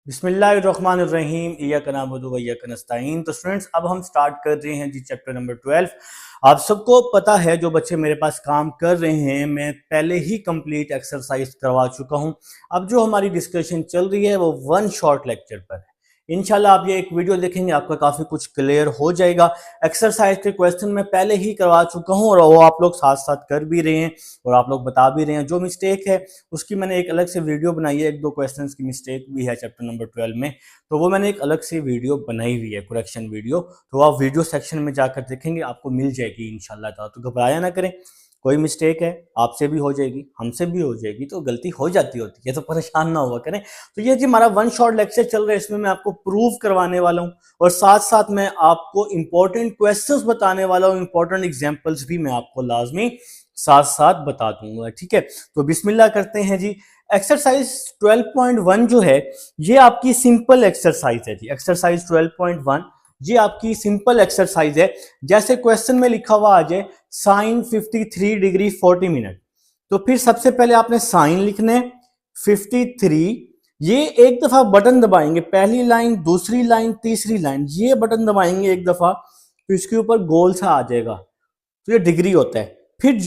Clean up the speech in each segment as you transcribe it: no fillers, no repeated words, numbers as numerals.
बिस्मिल्लाहिर्रहमानिर्रहीम इय्याका नअबुदु व इय्याका नस्तईन। तो स्टूडेंट्स, अब हम स्टार्ट कर रहे हैं जी चैप्टर नंबर 12। आप सबको पता है, जो बच्चे मेरे पास काम कर रहे हैं, मैं पहले ही कंप्लीट एक्सरसाइज करवा चुका हूं। अब जो हमारी डिस्कशन चल रही है वो वन शॉर्ट लेक्चर पर है। इंशाल्लाह आप ये एक वीडियो देखेंगे, आपका काफ़ी कुछ क्लियर हो जाएगा। एक्सरसाइज के क्वेश्चन मैं पहले ही करवा चुका हूँ और वो आप लोग साथ साथ कर भी रहे हैं और आप लोग बता भी रहे हैं। जो मिस्टेक है उसकी मैंने एक अलग से वीडियो बनाई है, एक दो क्वेश्चंस की मिस्टेक भी है चैप्टर नंबर 12 में, तो वो मैंने एक अलग से वीडियो बनाई हुई है, करेक्शन वीडियो। तो आप वीडियो सेक्शन में जाकर देखेंगे, आपको मिल जाएगी इंशाल्लाह ताला। तो घबराया ना करें, कोई मिस्टेक है आपसे भी हो जाएगी, हमसे भी हो जाएगी, तो गलती हो जाती होती है, तो परेशान ना हुआ करें। तो ये जी हमारा वन शॉट लेक्चर चल रहा है, इसमें मैं आपको प्रूव करवाने वाला हूँ और साथ साथ मैं आपको इंपॉर्टेंट क्वेश्चंस बताने वाला हूँ, इंपॉर्टेंट एग्जांपल्स भी मैं आपको लाजमी साथ साथ बता दूंगा। ठीक है, तो बिस्मिल्लाह करते हैं जी। एक्सरसाइज 12.1 जो है ये आपकी सिंपल एक्सरसाइज है जी। एक्सरसाइज 12.1 ये आपकी सिंपल एक्सरसाइज है। जैसे क्वेश्चन में लिखा हुआ आ जाए साइन 53 डिग्री 40 मिनट, तो फिर सबसे पहले आपने साइन लिखने 53, ये एक दफा बटन दबाएंगे, पहली लाइन, दूसरी लाइन, तीसरी लाइन, ये बटन दबाएंगे एक दफा, तो इसके ऊपर गोल सा आ जाएगा, तो ये डिग्री होता है। फिर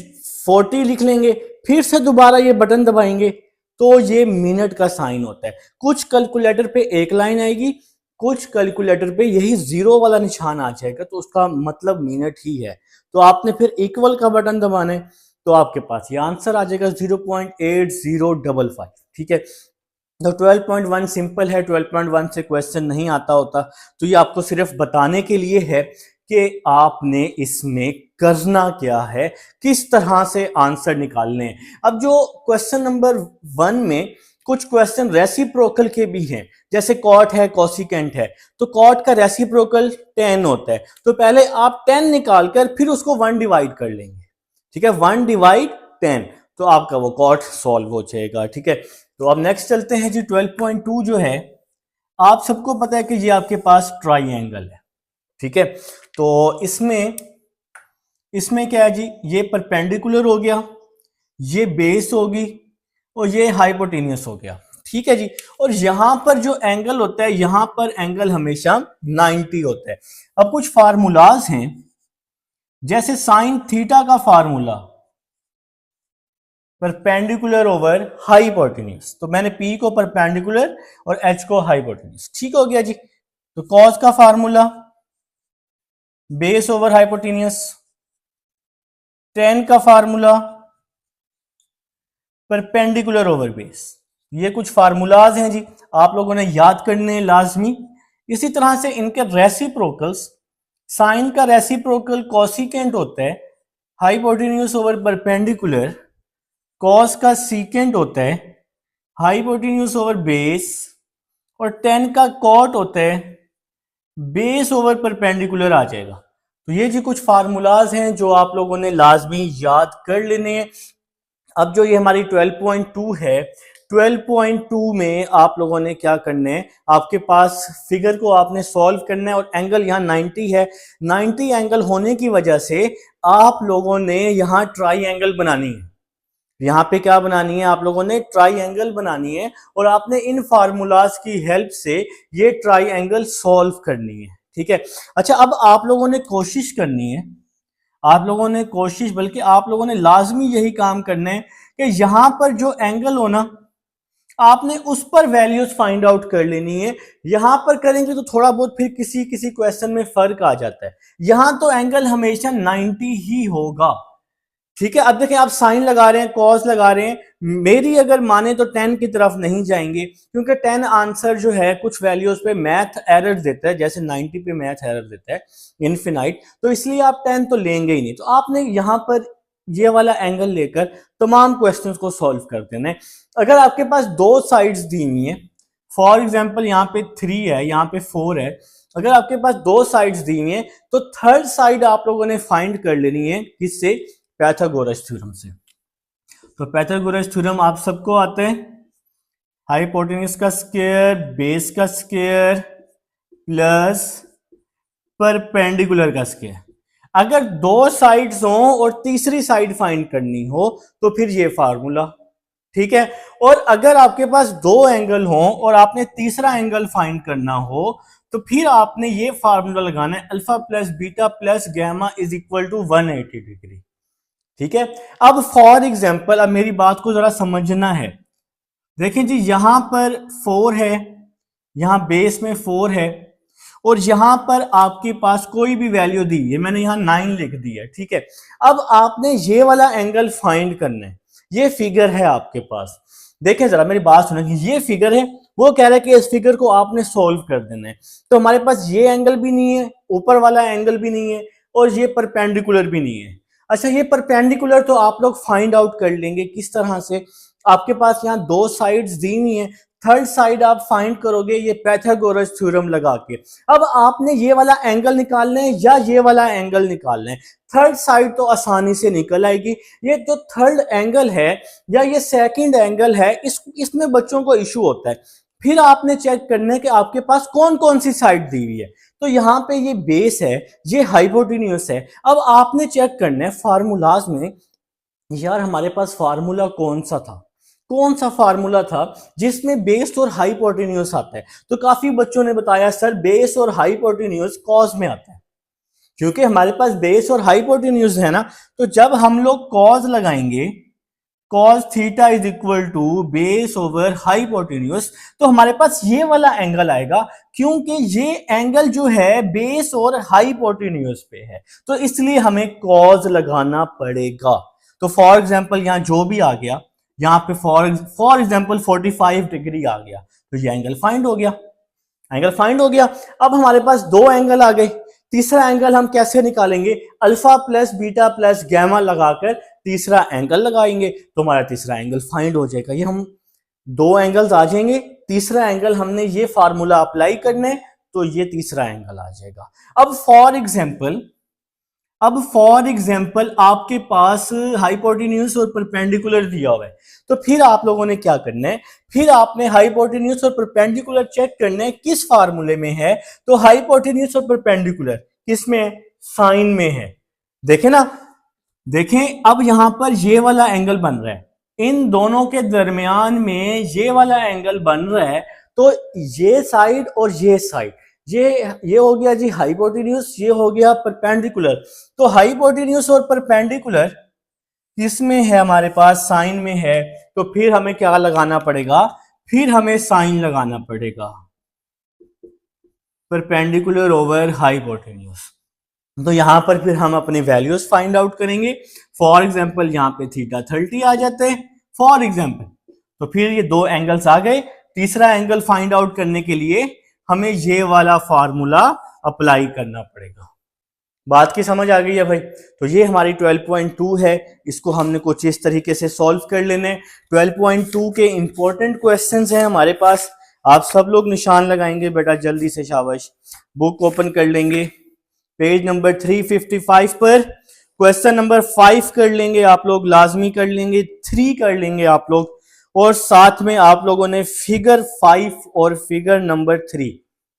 40 लिख लेंगे, फिर से दोबारा ये बटन दबाएंगे, तो ये मिनट का साइन होता है। कुछ कैलकुलेटर पे एक लाइन आएगी, कुछ कैलकुलेटर पे यही जीरो वाला निशान आ जाएगा, तो उसका मतलब मिनट ही है। तो आपने फिर इक्वल का बटन दबाना है, तो आपके पास ये आंसर आ जाएगा 0.8055। ठीक है, तो 12.1 सिंपल है, 12.1 से क्वेश्चन नहीं आता होता, तो ये आपको सिर्फ बताने के लिए है कि आपने इसमें करना क्या है, किस तरह से आंसर निकालने हैं। अब जो क्वेश्चन नंबर 1 में कुछ क्वेश्चन रेसिप्रोकल के भी हैं, जैसे कॉट है, कोसिकेंट है, तो कॉट का रेसिप्रोकल 10 होता है, तो पहले आप 10 निकालकर फिर उसको 1 डिवाइड कर लेंगे। ठीक है, 1 डिवाइड 10, तो आपका वो कॉट सॉल्व हो जाएगा। ठीक है, तो अब नेक्स्ट चलते हैं जी। 12.2 जो है, आप सबको पता है कि ये आपके पास ट्राइंगल है। ठीक है, तो इसमें क्या है जी, ये परपेंडिकुलर हो गया, ये बेस होगी और ये हाइपोटेनियस हो गया। ठीक है जी, और यहां पर जो एंगल होता है, यहां पर एंगल हमेशा 90 होता है। अब कुछ फार्मूलाज हैं, जैसे साइन थीटा का फार्मूला परपेंडिकुलर ओवर हाइपोटेन्यूज, तो मैंने P को परपेंडिकुलर और H को हाइपोटेन्यूज। ठीक हो गया जी। तो कॉस का formula base over hypotenuse, ten का फार्मूला परपेंडिकुलर ओवर बेस। ये कुछ फार्मूलाज हैं जी, आप लोगों ने याद करने हैं लाजमी। इसी तरह से इनके रेसिप्रोकल्स, साइन का रेसिप्रोकल कोसिकेंट होता है हाइपोटेन्यूज ओवर परपेंडिकुलर, कॉस का सीकेंट होता है हाइपोटेन्यूज ओवर बेस, और टेन का कॉट होता है बेस ओवर परपेंडिकुलर आ जाएगा। तो ये जी कुछ फार्मूलाज हैं जो आप लोगों ने लाजमी याद कर लेने हैं। अब जो ये हमारी 12.2 है, 12.2 में आप लोगों ने क्या करना है, आपके पास फिगर को आपने सॉल्व करना है और एंगल यहाँ 90 है। 90 एंगल होने की वजह से आप लोगों ने यहाँ ट्राई बनानी है। यहाँ पे क्या बनानी है, आप लोगों ने ट्राइंगल बनानी है और आपने इन फार्मूलाज की हेल्प से ये ट्राइंगल सॉल्व करनी है। ठीक है, अच्छा, अब आप लोगों ने कोशिश करनी है, आप लोगों ने कोशिश, बल्कि आप लोगों ने लाजमी यही काम करना है कि यहां पर जो एंगल हो ना, आपने उस पर वैल्यूज फाइंड आउट कर लेनी है। यहां पर करेंगे तो थोड़ा बहुत फिर किसी किसी क्वेश्चन में फर्क आ जाता है। यहां तो एंगल हमेशा 90 ही होगा। ठीक है, अब देखें, आप साइन लगा रहे हैं, कॉस लगा रहे हैं, मेरी अगर माने तो 10 की तरफ नहीं जाएंगे, क्योंकि 10 आंसर जो है कुछ वैल्यूज पे मैथ एरर देता है, जैसे 90 पे मैथ एरर देता है इनफिनाइट, तो इसलिए आप 10 तो लेंगे ही नहीं। तो आपने यहां पर ये वाला एंगल लेकर तमाम क्वेश्चंस को सॉल्व कर देना है। अगर आपके पास दो साइड्स दी हुई है, फॉर एग्जाम्पल यहाँ पे 3 है, यहाँ पे 4 है, अगर आपके पास दो साइड्स दी हुई है, तो थर्ड साइड आप लोगों ने फाइंड कर लेनी है, किससे, पाइथागोरस थ्योरम से। तो पाइथागोरस थ्योरम आप सबको आते हैं, हाइपोटेन्यूज का स्क्वायर, बेस का स्क्वायर प्लस परपेंडिकुलर का स्क्वायर। अगर दो साइड्स हो और तीसरी साइड फाइंड करनी हो तो फिर ये फार्मूला, ठीक है। और अगर आपके पास दो एंगल हो और आपने तीसरा एंगल फाइंड करना हो तो फिर आपने ये फार्मूला लगाना है, alpha plus beta plus gamma is equal to 180 degree. ठीक है। अब फॉर एग्जाम्पल, अब मेरी बात को जरा समझना है। देखें जी, यहां पर 4 है, यहां बेस में 4 है, और यहां पर आपके पास कोई भी वैल्यू दी है, मैंने यहां 9 लिख दिया है। ठीक है। अब आपने ये वाला एंगल फाइंड करना है। ये फिगर है आपके पास, देखें जरा मेरी बात सुनो, ये फिगर है, वो कह रहा है कि इस फिगर को आपने सॉल्व कर देना है। तो हमारे पास ये एंगल भी नहीं है, ऊपर वाला एंगल भी नहीं है, और ये परपेंडिकुलर भी नहीं है। अच्छा, ये परपेंडिकुलर तो आप लोग फाइंड आउट कर लेंगे किस तरह से, आपके पास यहाँ दो साइड्स दी हुई हैं, थर्ड साइड आप फाइंड करोगे ये पाइथागोरस थ्योरम लगा के। अब आपने ये वाला एंगल निकालना है या ये वाला एंगल निकालना है, थर्ड साइड तो आसानी से निकल आएगी। ये जो थर्ड एंगल है या ये सेकंड एंगल है, इसमें बच्चों को इशू होता है। फिर आपने चेक करना है कि आपके पास कौन कौन सी साइड दी हुई है। तो यहाँ पे ये बेस है, ये हाइपोटेन्यूस है। अब आपने चेक करना है फार्मूलाज में, यार हमारे पास फार्मूला कौन सा था, कौन सा फार्मूला था जिसमें बेस और हाइपोटेन्यूस आता है। तो काफी बच्चों ने बताया सर बेस और हाइपोटेन्यूस कॉस में आता है, क्योंकि हमारे पास बेस और हाइपोटेन्यूस है ना। तो जब हम लोग कॉस लगाएंगे, cos theta is equal to base over hypotenuse, तो हमारे पास ये वाला एंगल आएगा, क्योंकि ये एंगल जो है बेस और हाइपोटेन्यूस पे है, तो इसलिए हमें कॉस लगाना पड़ेगा। तो फॉर एग्जांपल यहां जो भी आ गया, यहाँ पे फॉर एग्जांपल 45 डिग्री आ गया, तो ये एंगल फाइंड हो गया, एंगल फाइंड हो गया। अब हमारे पास दो एंगल आ गए, तीसरा एंगल हम कैसे निकालेंगे, alpha plus beta plus gamma लगाकर तीसरा एंगल लगाएंगे, तो हमारा तीसरा एंगल फाइंड हो जाएगा। ये हम दो एंगल्स आ जाएंगे, तीसरा एंगल हमने ये फार्मूला अप्लाई करने, तो ये तीसरा एंगल आ जाएगा। अब फॉर एग्जाम्पल आपके पास हाइपोटेन्यूस और परपेंडिकुलर दिया हुआ है, तो फिर आप लोगों ने क्या करना है, फिर आपने हाइपोटेन्यूस और परपेंडिकुलर चेक करना है किस फार्मूले में है। तो हाइपोटेन्यूस और परपेंडिकुलर किस में है, साइन में है। देखें ना, देखें अब यहां पर ये वाला एंगल बन रहा है, इन दोनों के दरमियान में ये वाला एंगल बन रहा है, तो ये साइड और ये साइड, ये हो गया जी हाइपोटेन्यूस, ये हो गया परपेंडिकुलर। तो हाइपोटेन्यूस और परपेंडिकुलर किसमें है, हमारे पास साइन में है, तो फिर हमें क्या लगाना पड़ेगा, फिर हमें साइन लगाना पड़ेगा, परपेंडिकुलर ओवर हाइपोटेन्यूस। तो यहां पर फिर हम अपनी वैल्यूज फाइंड आउट करेंगे। फॉर एग्जांपल यहाँ पे थीटा 30 आ जाते हैं फॉर एग्जांपल, तो फिर ये दो एंगल्स आ गए। तीसरा एंगल फाइंड आउट करने के लिए हमें ये वाला फार्मूला अप्लाई करना पड़ेगा। बात की समझ आ गई है भाई। तो ये हमारी 12.2 है, इसको हमने कुछ इस तरीके से सॉल्व कर लेने। 12.2 के इंपॉर्टेंट क्वेश्चंस हैं हमारे पास, आप सब लोग निशान लगाएंगे बेटा जल्दी से, शाबाश। बुक ओपन कर लेंगे, पेज नंबर 355 पर क्वेश्चन नंबर 5 कर लेंगे आप लोग, लाजमी कर लेंगे, 3 कर लेंगे आप लोग, और साथ में आप लोगों ने फिगर 5 और फिगर नंबर 3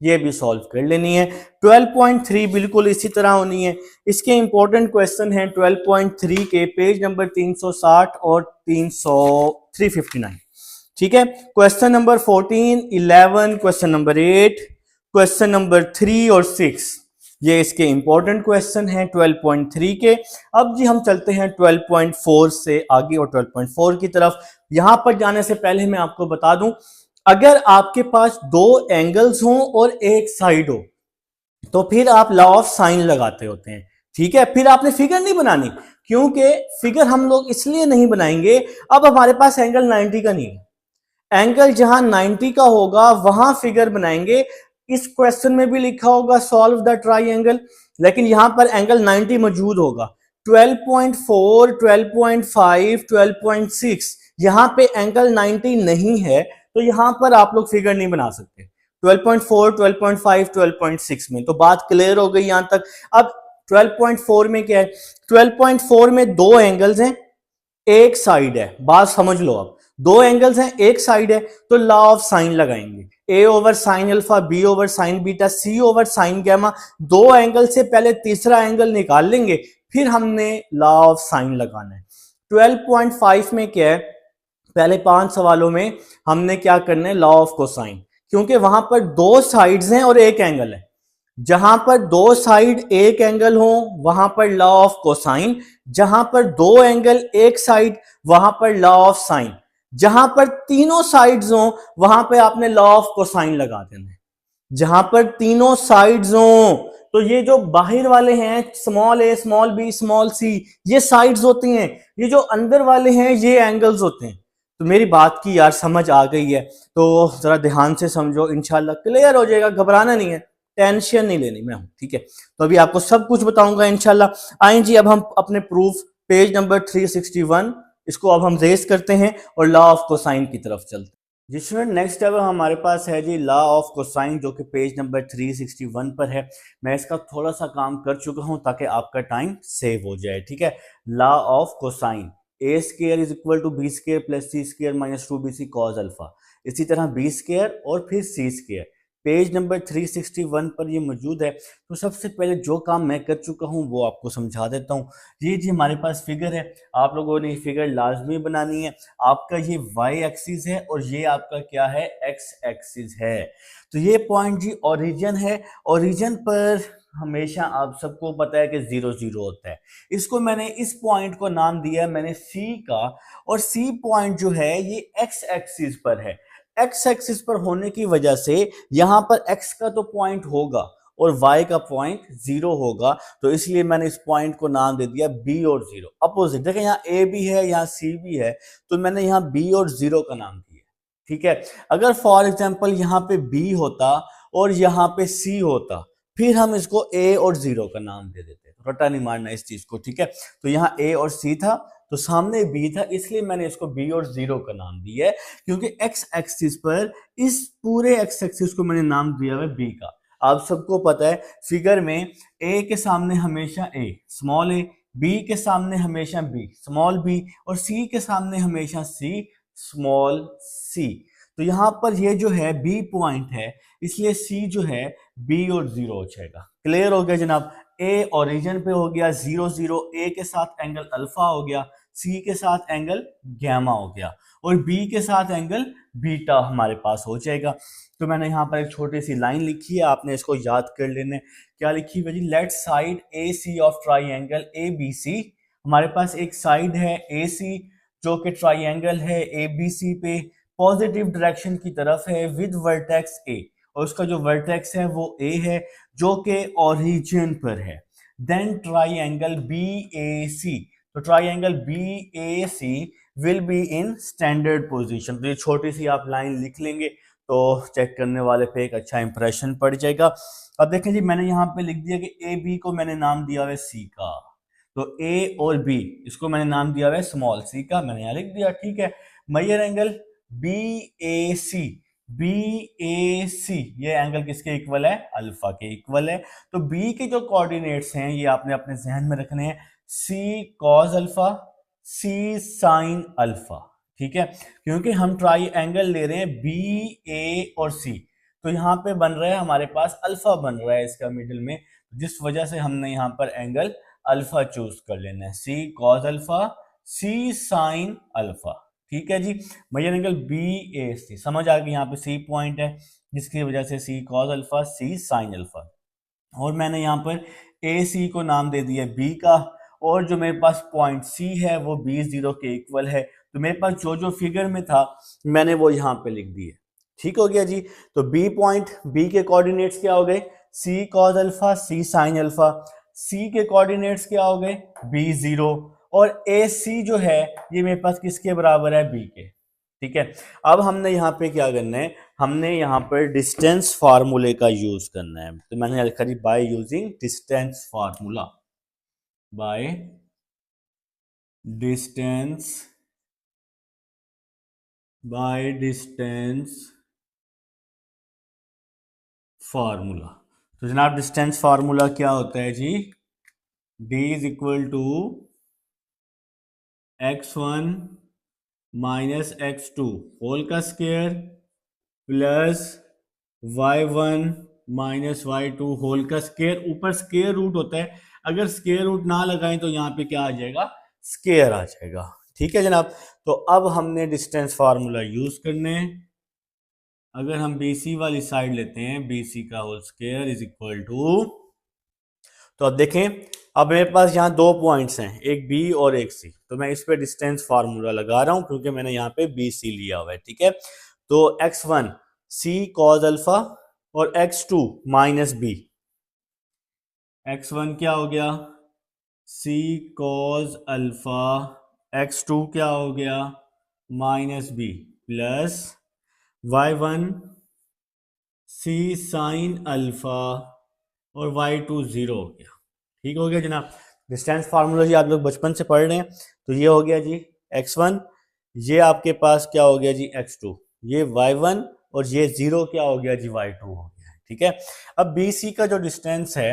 ये भी सॉल्व कर लेनी है। 12.3 बिल्कुल इसी तरह होनी है। इसके इंपॉर्टेंट क्वेश्चन हैं 12.3 के पेज नंबर 360 और 359। ठीक है। Question number 14, 11, question number 8, question number 3 और 6, ये इसके इंपॉर्टेंट क्वेश्चन हैं 12.3 के। अब जी हम चलते हैं 12.4 से आगे और 12.4 की तरफ। यहां पर जाने से पहले मैं आपको बता दूं, अगर आपके पास दो एंगल्स हों और एक साइड हो, तो फिर आप लॉ ऑफ साइन लगाते होते हैं। ठीक है। फिर आपने फिगर नहीं बनानी, क्योंकि फिगर हम लोग इसलिए नहीं बनाएंगे, अब हमारे पास एंगल 90 का नहीं है, एंगल जहां 90 का होगा वहां फिगर बनाएंगे। इस क्वेश्चन में भी लिखा होगा सॉल्व द ट्राइंगल, लेकिन यहां पर एंगल 90 मौजूद होगा। 12.4, 12.5, 12.6 यहां पे एंगल 90 नहीं है, तो यहां पर आप लोग फिगर नहीं बना सकते 12.4, 12.5, 12.6 में। तो बात क्लियर हो गई यहां तक। अब 12.4 में क्या है, 12.4 में दो एंगल्स हैं, एक साइड है, बात समझ लो। अब दो एंगल्स हैं, एक साइड है, तो लॉ ऑफ साइन लगाएंगे, a over sine alpha, B over sine beta, C over sine gamma. दो एंगल से पहले तीसरा एंगल निकाल लेंगे, फिर हमने लॉ ऑफ साइन लगाना है। 12.5 में क्या है, पहले 5 सवालों में हमने क्या करना है, लॉ ऑफ कोसाइन, क्योंकि वहां पर 2 साइड्स हैं और एक एंगल है। जहां पर 2 साइड एक एंगल हो वहां पर लॉ ऑफ कोसाइन, जहां पर 2 एंगल एक साइड वहां पर लॉ ऑफ साइन, जहां पर तीनों साइड्स हो वहां पे आपने लॉ ऑफ कोसाइन लगा देना है। जहां पर तीनों साइड्स हो, तो ये जो बाहर वाले हैं स्मॉल ए स्मॉल बी स्मॉल सी, ये साइड्स होती हैं, ये जो अंदर वाले हैं ये एंगल्स होते हैं। तो मेरी बात की यार समझ आ गई है तो जरा ध्यान से समझो, इंशाल्लाह क्लियर हो जाएगा, घबराना नहीं है, टेंशन नहीं लेनी, मैं हूं ठीक है। तो अभी आपको सब कुछ बताऊंगा इंशाल्लाह। आए जी अब हम अपने प्रूफ पेज नंबर 361 इसको अब हम रेस करते हैं और लॉ ऑफ कोसाइन की तरफ चलते हैं। जी स्टूडेंट नेक्स्ट अब हमारे पास है जी लॉ ऑफ कोसाइन, जो कि पेज नंबर 361 पर है। मैं इसका थोड़ा सा काम कर चुका हूं ताकि आपका टाइम सेव हो जाए, ठीक है। Law of cosine, A square is equal to B square plus C square minus 2bc cos alpha, इसी तरह बी स्क्वायर और फिर सी स्क्वायर पेज नंबर 361 पर ये मौजूद है। तो सबसे पहले जो काम मैं कर चुका हूं वो आपको समझा देता हूं। ये जी हमारे पास फिगर है, आप लोगों ने फिगर लाजमी बनानी है। आपका ये y एक्सिस है और ये आपका क्या है, x एक्सिस है। तो ये पॉइंट जी ओरिजिन है, ओरिजिन पर हमेशा आप सबको पता है कि 0 0 होता है। इसको मैंने इस पॉइंट को नाम दिया मैंने C का, और C पॉइंट जो है ये x एक्सिस पर है। x एक्सिस पर होने की वजह से यहां पर x का तो पॉइंट होगा और y का पॉइंट 0 होगा, तो इसलिए मैंने इस पॉइंट को नाम दे दिया b और 0 अपोजिट। देखिए यहाँ a भी है यहाँ c भी है, तो मैंने यहाँ b और 0 का नाम दिया, ठीक है। अगर फॉर एग्जांपल यहाँ पे b होता और यहाँ पे c होता, फिर हम इसको a और 0 का नाम दे देते, रटा नहीं मारना इस चीज को, ठीक है। तो यहाँ a और c था तो सामने b था, इसलिए मैंने इसको b और 0 का नाम दिया है, क्योंकि x एक्सिस पर इस पूरे x एक्सिस को मैंने नाम दिया है b का। आप सबको पता है फिगर में a के सामने हमेशा a स्मॉल a, b के सामने हमेशा b स्मॉल b और c के सामने हमेशा c स्मॉल c। तो यहाँ पर ये जो है b पॉइंट है, इसलिए c जो है b और 0 हो जाएगा। क्लियर हो गया जनाब। a ओरिजिन पे हो गया 0 0, a के साथ एंगल अल्फा हो गया, c के साथ एंगल गैमा हो गया और b के साथ एंगल बीटा हमारे पास हो जाएगा। तो मैंने यहाँ पर एक छोटी सी लाइन लिखी है, आपने इसको याद कर लेना है। क्या लिखी है जी, let side a c of triangle A B c. हमारे पास एक साइड है ए सी जो कि ट्राइंगल है ए बी सी पे पॉजिटिव डायरेक्शन की तरफ है विद वर्टेक्स ए, और उसका जो वर्टेक्स है वो ए है जो कि ओरिजिन पर है। Then triangle B A C, तो triangle B A C will be in standard position. तो ये छोटी सी आप लाइन लिख लेंगे तो चेक करने वाले पे एक अच्छा इंप्रेशन पड़ जाएगा। अब देखें जी मैंने यहाँ पे लिख दिया कि ए बी को मैंने नाम दिया हुआ है सी का, तो ए और बी इसको मैंने नाम दिया हुआ है स्मॉल सी का, मैंने यहाँ लिख दिया, ठीक है। Major angle B A C, B A सी ये एंगल किसके इक्वल है, अल्फा के इक्वल है। तो बी के जो कोऑर्डिनेट्स हैं ये आपने अपने जहन में रखने हैं, सी कॉस अल्फा सी साइन अल्फा, ठीक है। क्योंकि हम ट्राई एंगल ले रहे हैं बी ए और सी, तो यहाँ पे बन रहा है हमारे पास अल्फा बन रहा है इसका मिडिल में, जिस वजह से हमने यहाँ पर एंगल अल्फा चूज कर लेना है, सी कॉस अल्फा सी साइन अल्फा, ठीक है जी। मेजर एंगल बी ए सी समझ आ गई, यहाँ पे सी पॉइंट है जिसकी वजह से सी कॉस अल्फा सी साइन अल्फा, और मैंने यहाँ पर ए सी को नाम दे दिया बी का, और जो मेरे पास पॉइंट सी है वो बी 0 के इक्वल है। तो मेरे पास जो जो फिगर में था मैंने वो यहाँ पे लिख दिए, ठीक हो गया जी। तो बी पॉइंट, बी के कोऑर्डिनेट्स क्या हो गए, सी कॉस अल्फा सी साइन अल्फा, सी के कोऑर्डिनेट्स क्या हो गए बी 0, और ए सी जो है ये मेरे पास किसके बराबर है, बी के, ठीक है। अब हमने यहाँ पे क्या करना है, हमने यहाँ पर डिस्टेंस फार्मूले का यूज करना है। तो मैंने लिखा जी by using distance formula, by distance formula. तो जनाब डिस्टेंस फार्मूला क्या होता है जी, d is equal to x1 minus x2 whole का square plus y1 minus y2 whole का स्क्वायर, ऊपर स्क्वायर रूट होता है, अगर स्क्वायर रूट ना लगाएं तो यहाँ पे क्या आ जाएगा, स्क्वायर आ जाएगा, ठीक है जनाब। तो अब हमने डिस्टेंस फार्मूला यूज करने हैं। अगर हम BC वाली साइड लेते हैं, BC का whole square is equal to, तो अब देखें, अब मेरे पास यहाँ दो पॉइंट्स हैं, एक B और एक C, तो मैं इस पे डिस्टेंस फार्मूला लगा रहा हूं क्योंकि मैंने यहाँ पे BC लिया हुआ है। ठीक है, तो x1 C cos अल्फा और x2 माइनस B। x1 क्या हो गया, C cos अल्फा, x2 क्या हो गया, minus B, plus y1 C sin alpha और y2 0 हो गया। ठीक हो गया जनाब। डिस्टेंस फार्मूला जी आप लोग बचपन से पढ़ रहे हैं, तो ये हो गया जी x1, ये आपके पास क्या हो गया जी x2, ये y1 और ये 0 क्या हो गया जी y2 हो गया। ठीक है, अब BC का जो डिस्टेंस है,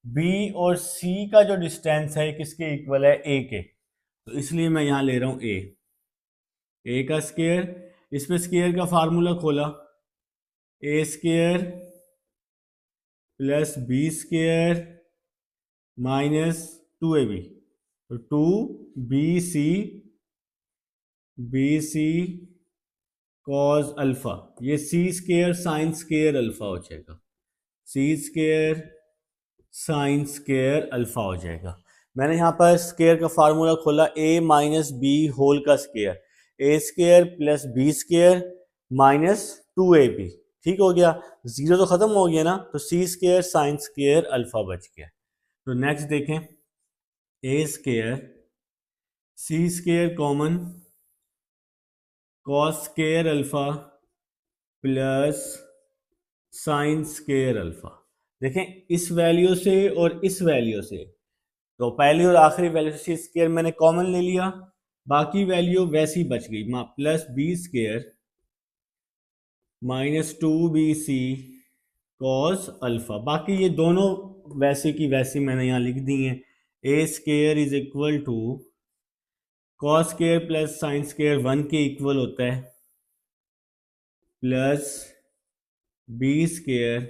B और C का जो डिस्टेंस है किसके इक्वल है, A के, तो इसलिए मैं यहां ले रहा हूं A का स्क्वायर, इस पे स्क्वायर का फार्मूला खोला, A square plus B square minus 2AB, तो 2BC कॉस अल्फा, ये C square sine square alpha हो जाएगा, C square sine square alpha हो जाएगा। मैंने यहाँ पर स्क्वायर का फार्मूला खोला, A माइनस B होल का square, A square plus B square minus 2AB। ठीक हो गया, जीरो तो खत्म हो गया ना, तो C square sine square alpha बच गया। तो नेक्स्ट देखें, A square C square common, cos square alpha plus sine square alpha. देखें, इस वैल्यू से और इस वैल्यू से, तो पहली और आखिरी वैल्यू से C स्क्वायर मैंने कॉमन ले लिया, बाकी वैल्यू वैसी बच गई, plus B square minus 2BC cos alpha, बाकी ये दोनों वैसे की वैसी मैंने यहाँ लिख दी हैं। A square is equal to cos square plus sine square 1 के इक्वल होता है, plus B square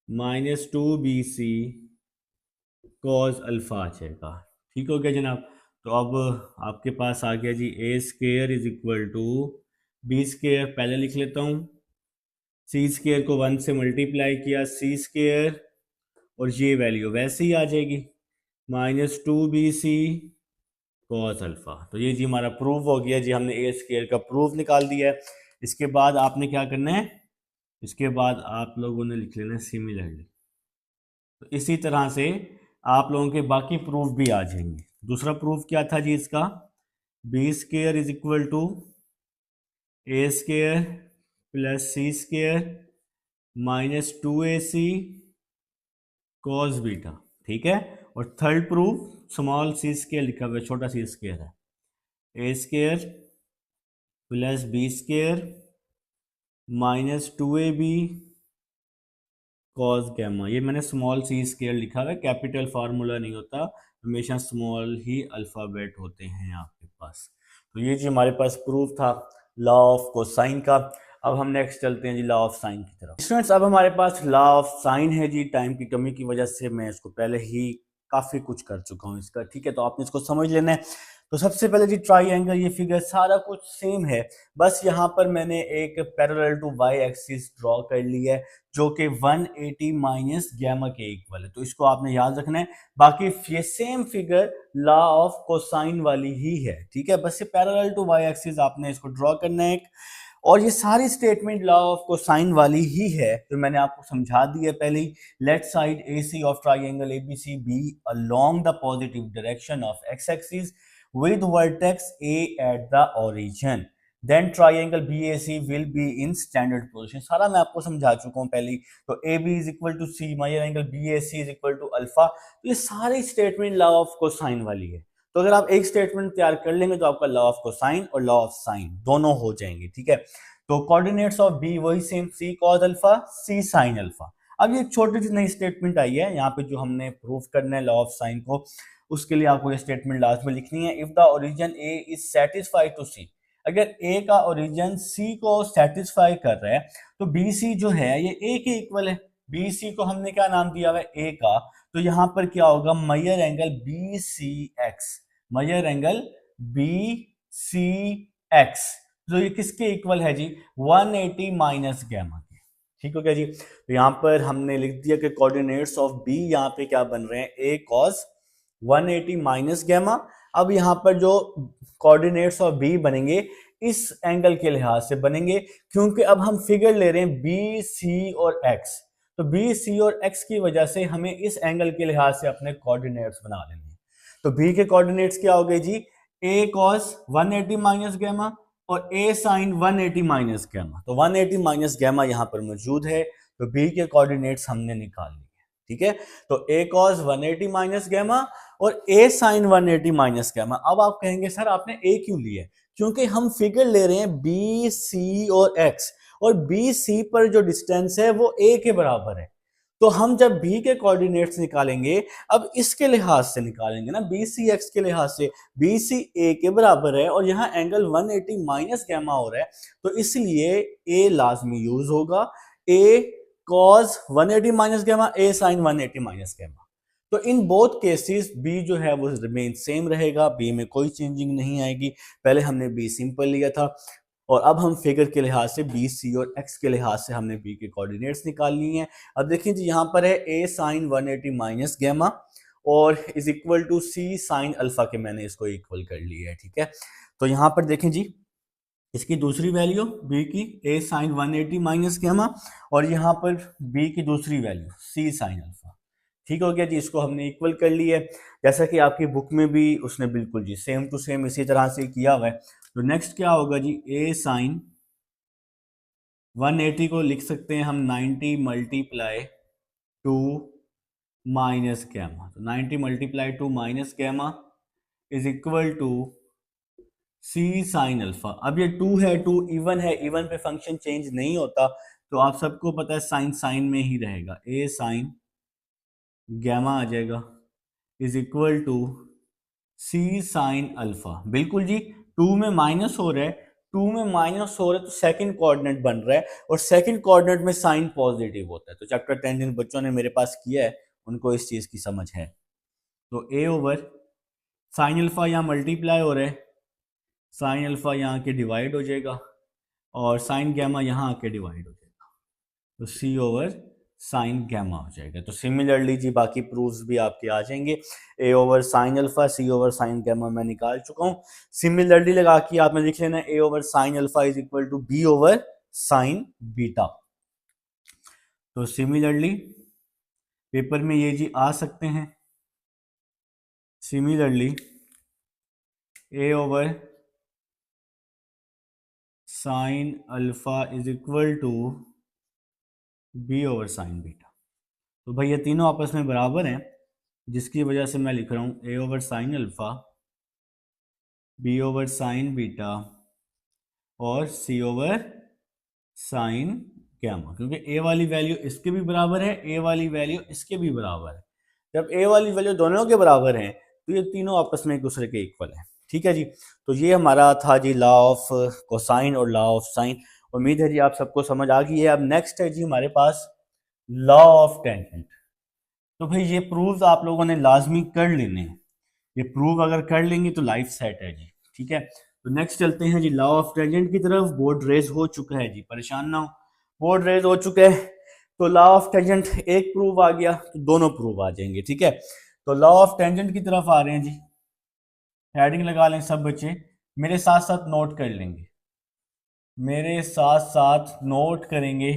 minus 2BC cos alpha आ जाएगा। ठीक हो गया जनाब। तो अब आपके पास आ गया जी A square is equal to B square, पहले लिख लेता हूँ, C स्क्वायर को 1 से मल्टीप्लाई किया, C स्क्वायर और ये वैल्यू वैसे ही आ जाएगी, माइनस 2BC कॉस अल्फा। तो ये जी हमारा प्रूफ हो गया जी, हमने A स्क्वायर का प्रूफ निकाल दिया है। इसके बाद आपने क्या करना है, इसके बाद आप लोगों ने लिख लेना सिमिलरली। तो इसी तरह से आप लोगों के बाकी प्रूफ भी आ जाएंगे। दूसरा प्रूफ क्या था जी इसका, B square is equal to A square plus C square minus 2AC cos beta. ठीक है, और third proof small C square लिखा हुआ है, छोटा C स्क्वायर है, A square plus B square minus 2AB cos gamma. ये मैंने स्मॉल C स्क्वायर लिखा हुआ है, कैपिटल फार्मूला नहीं होता, हमेशा स्मॉल ही अल्फाबेट होते हैं आपके पास। तो ये जी हमारे पास प्रूफ था लॉ ऑफ कोसाइन का। अब हम नेक्स्ट चलते हैं जी लॉ ऑफ साइन की तरफ। स्टूडेंट्स, अब हमारे पास लॉ ऑफ साइन है जी, टाइम की कमी की वजह से मैं इसको पहले ही काफ़ी कुछ कर चुका हूँ इसका। ठीक है, तो आपने इसको समझ लेना है। तो सबसे पहले जी ट्राइंगल, ये फिगर सारा कुछ सेम है, बस यहाँ पर मैंने एक parallel to Y axis draw कर लिया है जो कि 180 माइनस गैमा के इक्वल है, तो इसको आपने याद रखना है। बाकी ये same figure law of cosine वाली ही है। ठीक है, बस ये पैरेलल टू वाई एक्सिस आपने इसको ड्रॉ करना है, और ये सारी स्टेटमेंट लॉ ऑफ कोसाइन वाली ही है, तो मैंने आपको समझा दी है पहले ही। Let side AC of triangle ABC be along the positive direction of x axis with vertex A at the origin, then triangle BAC will be in standard position। सारा मैं आपको समझा चुका हूँ पहले ही। तो AB is equal to C, major angle BAC is equal to alpha. तो ये सारी स्टेटमेंट लॉ ऑफ कोसाइन वाली है। तो अगर आप एक स्टेटमेंट तैयार कर लेंगे तो आपका लॉ ऑफ कोसाइन और लॉ ऑफ साइन दोनों हो जाएंगे। ठीक है, तो कोऑर्डिनेट्स ऑफ B वही same, C cos alpha C sin alpha. अब ये एक छोटी सी नई स्टेटमेंट आई है यहाँ पे जो हमने प्रूफ करना है लॉ ऑफ साइन को, उसके लिए आपको ये स्टेटमेंट लास्ट में लिखनी है। If the origin A is satisfied to C, अगर A का ओरिजिन C को सेटिस्फाई कर रहा है तो BC जो है ये A के इक्वल है। BC को हमने क्या नाम दिया हुआ है, A का, तो यहाँ पर क्या होगा, major angle BCX, major angle B C X, तो ये किसके इक्वल है जी, 180 माइनस गैमा के। ठीक हो गया जी। तो यहाँ पर हमने लिख दिया कि कोऑर्डिनेट्स ऑफ बी यहाँ पे क्या बन रहे हैं, ए कॉस 180 माइनस गैमा। अब यहाँ पर जो कोऑर्डिनेट्स ऑफ बी बनेंगे इस एंगल के लिहाज से बनेंगे, क्योंकि अब हम फिगर ले रहे हैं बी सी और एक्स, तो बी सी और एक्स की वजह से हमें इस एंगल के लिहाज से अपने कोऑर्डिनेट्स बना लेने हैं। तो बी के कोऑर्डिनेट्स क्या हो गए जी, ए कॉस 180 माइनस गैमा और ए साइन 180 माइनस गैमा। तो 180 माइनस गैमा यहाँ पर मौजूद है, तो बी के कोऑर्डिनेट्स हमने निकाल लिए। ठीक है, तो ए कॉस 180 माइनस गैमा और ए साइन 180 माइनस गैमा। अब आप कहेंगे सर आपने ए क्यों लिया है, क्योंकि हम फिगर ले रहे हैं बी सी और एक्स, और बी सी पर जो डिस्टेंस है वो ए के बराबर है। तो हम जब बी के कोऑर्डिनेट्स निकालेंगे, अब इसके लिहाज से निकालेंगे ना, बी सी एक्स के लिहाज से, बी सी ए के बराबर है और यहाँ एंगल 180 माइनस गैमा हो रहा है, तो इसलिए ए लाजमी यूज होगा, ए कॉस 180 माइनस गैमा, ए साइन 180 माइनस गैमा। तो इन बोथ केसेस बी जो है वो रिमेन सेम रहेगा, बी में कोई चेंजिंग नहीं आएगी। पहले हमने बी सिंपल लिया था और अब हम फिगर के लिहाज से बी सी और एक्स के लिहाज से हमने बी के कोऑर्डिनेट्स निकाल लिए हैं। अब देखिए जी, यहाँ पर है ए साइन 180 माइनस गैमा और is equal to C sine alpha के, मैंने इसको इक्वल कर लिया है। ठीक है, तो यहाँ पर देखें जी, इसकी दूसरी वैल्यू बी की ए साइन 180 माइनस गैमा और यहाँ पर बी की दूसरी वैल्यू सी साइन अल्फा। ठीक हो गया जी, इसको हमने इक्वल कर लिया है, जैसा कि आपकी बुक में भी उसने बिल्कुल जी सेम टू सेम इसी तरह से किया हुआ है। तो नेक्स्ट क्या होगा जी, ए साइन 180 को लिख सकते हैं हम 90 मल्टीप्लाई टू माइनस गैमा। तो 90 multiply to minus gamma is equal to C sine alpha. अब ये 2 है, 2 इवन है, इवन पे फंक्शन चेंज नहीं होता, तो आप सबको पता है साइन साइन में ही रहेगा, ए साइन गैमा आ जाएगा is equal to C sine alpha. बिल्कुल जी, 2 में माइनस हो रहा है, 2 में माइनस हो रहा है तो सेकंड कोऑर्डिनेट बन रहा है और सेकंड कोऑर्डिनेट में साइन पॉजिटिव होता है। तो चैप्टर 10 जिन बच्चों ने मेरे पास किया है उनको इस चीज की समझ है। तो ए ओवर साइन अल्फा यहाँ मल्टीप्लाई हो रहा है, साइन अल्फा यहाँ के डिवाइड हो जाएगा और साइन गैमा यहाँ आके डिवाइड हो जाएगा, तो सी ओवर साइन गैमा हो जाएगा। तो सिमिलरली जी बाकी प्रूफ्स भी आपके आ जाएंगे, ए ओवर साइन अल्फा, सी ओवर साइन गैमा मैं निकाल चुका हूँ। सिमिलरली लगा के आपने लिख लेना a over sine alpha is equal to b over sine beta. तो सिमिलरली पेपर में ये जी आ सकते हैं, similarly a over sine alpha is equal to b over sine beta. तो भाई ये तीनों आपस में बराबर हैं, जिसकी वजह से मैं लिख रहा हूँ a over sine alpha, B over sine beta और सी ओवर साइन गैमा, क्योंकि ए वाली वैल्यू इसके भी बराबर है, ए वाली वैल्यू इसके भी बराबर है। जब ए वाली वैल्यू दोनों के बराबर हैं तो ये तीनों आपस में एक दूसरे के इक्वल है। ठीक है जी, तो ये हमारा था जी लॉ ऑफ कोसाइन और लॉ ऑफ साइन। उम्मीद है जी आप सबको समझ आ गई है। अब नेक्स्ट है जी हमारे पास लॉ ऑफ टेंजेंट। तो भाई ये प्रूव्स आप लोगों ने लाजमी कर लेने हैं, ये प्रूव अगर कर लेंगे तो लाइफ सेट है जी। ठीक है, तो नेक्स्ट चलते हैं जी लॉ ऑफ टेंजेंट की तरफ। बोर्ड रेज हो चुका है जी, परेशान ना हो, बोर्ड रेज हो चुका है। तो लॉ ऑफ टेंजेंट एक प्रूव आ गया तो दोनों प्रूव आ जाएंगे। ठीक है, तो लॉ ऑफ टेंजेंट की तरफ आ रहे हैं जी, हेडिंग लगा लें सब बच्चे, मेरे साथ साथ नोट कर लेंगे, मेरे साथ साथ नोट करेंगे।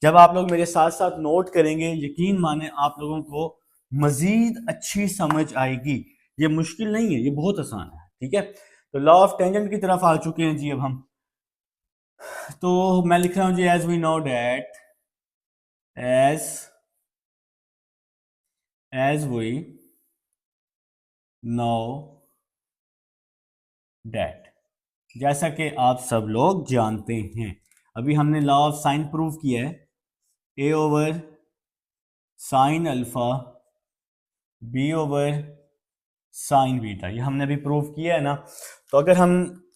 जब आप लोग मेरे साथ साथ नोट करेंगे, यकीन माने आप लोगों को मजीद अच्छी समझ आएगी। ये मुश्किल नहीं है, ये बहुत आसान है। ठीक है, तो लॉ ऑफ टेंजेंट की तरफ आ चुके हैं जी अब हम। तो मैं लिख रहा हूं जी, as we know that, as we know that, जैसा कि आप सब लोग जानते हैं, अभी हमने लॉ ऑफ साइन प्रूव किया है, a over sine alpha B over sine beta, ये हमने अभी प्रूव किया है ना। तो अगर हम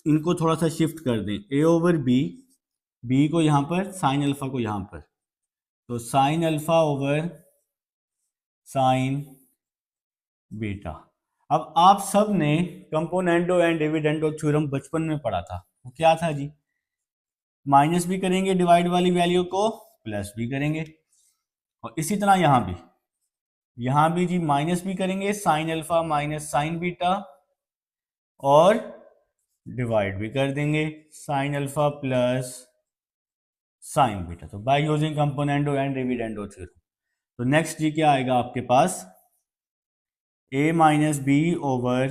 इनको थोड़ा सा शिफ्ट कर दें, ए ओवर बी, बी को यहाँ पर, साइन अल्फा को यहाँ पर, तो sine alpha over sine beta. अब आप सब ने कंपोनेंडो एंड डिविडेंडो थ्योरम बचपन में पढ़ा था, वो क्या था जी? माइनस भी करेंगे डिवाइड वाली वैल्यू को, प्लस भी करेंगे, और इसी तरह यहां भी जी माइनस भी करेंगे, sine alpha minus sine beta, और डिवाइड भी कर देंगे, sine alpha plus sine beta. तो by using componendo and dividendo theorem. तो नेक्स्ट जी क्या आएगा आपके पास? a minus B over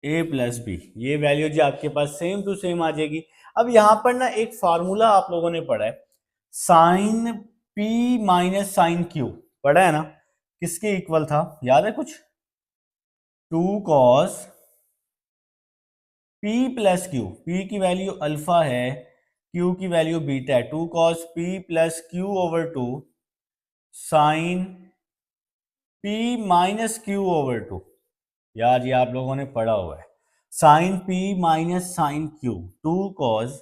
a plus b, ये वैल्यू जी आपके पास सेम टू सेम आ जाएगी। अब यहां पर ना एक फार्मूला आप लोगों ने पढ़ा है, sine p minus sine Q, पढ़ा है ना? किसके इक्वल था, याद है कुछ? 2 cos p plus Q, p की वैल्यू अल्फा है, q की वैल्यू बीटा है, 2 cos p plus Q over 2 sine p minus Q over 2। यार ये आप लोगों ने पढ़ा हुआ है, sine p minus sine Q, 2 cos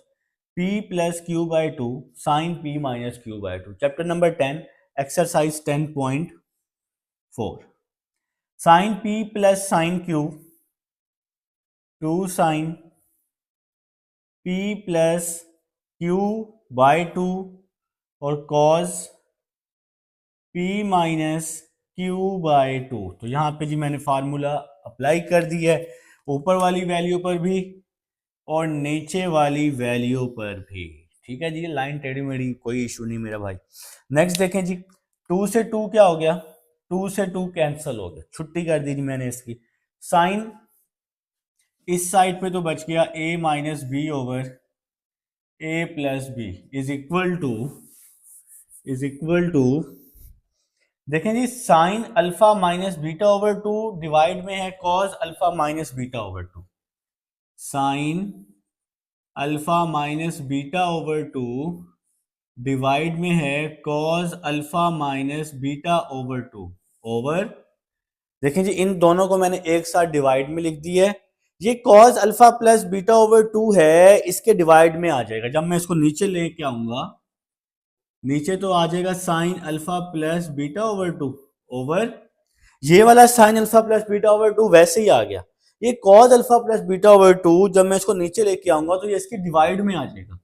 p plus Q by 2 sine p minus Q by 2। Chapter number 10 exercise 10.4। Sine p plus sine Q 2 sine p plus Q by 2 और cos p minus Q by 2। तो यहाँ पे जी मैंने formula apply कर दिया है, ऊपर वाली वैल्यू पर भी और नीचे वाली वैल्यू पर भी। ठीक है जी, लाइन टेढ़ी मेढ़ी कोई इशू नहीं मेरा भाई। नेक्स्ट देखें जी, 2 से 2 क्या हो गया? 2 से 2 कैंसिल हो गया, छुट्टी कर दी जी मैंने इसकी। साइन इस साइड पे तो बच गया a minus B over a plus b is equal to देखें जी, sine alpha minus beta over 2 divide में है cos alpha minus beta over 2, sine alpha minus beta over 2 divide में है cos alpha minus beta over 2 over. देखें जी, इन दोनों को मैंने एक साथ डिवाइड में लिख दी है। ये cos alpha plus beta over 2 है, इसके डिवाइड में आ जाएगा। जब मैं इसको नीचे लेके आऊंगा, नीचे तो आ जाएगा sign alpha plus beta over 2 over, ये वाला sign alpha plus beta over 2 वैसे ही आ गया। ये cos alpha plus beta over 2 जब मैं इसको नीचे लेके आऊंगा तो ये इसके डिवाइड में आ जाएगा,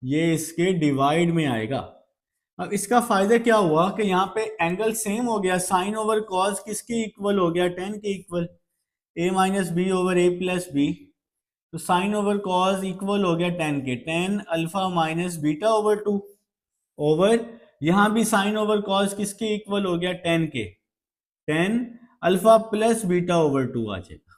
ये इसके डिवाइड में आएगा। अब इसका फायदा क्या हुआ कि यहाँ पे एंगल सेम हो गया, साइन ओवर कॉस किसके इक्वल हो गया? tan के इक्वल, a minus B over A plus B, तो साइन ओवर कॉस इक्वल हो गया tan के, tan alpha minus beta over 2 over, यहां भी साइन ओवर कॉस किसके इक्वल हो गया? tan के, tan alpha plus beta over 2 आ जाएगा,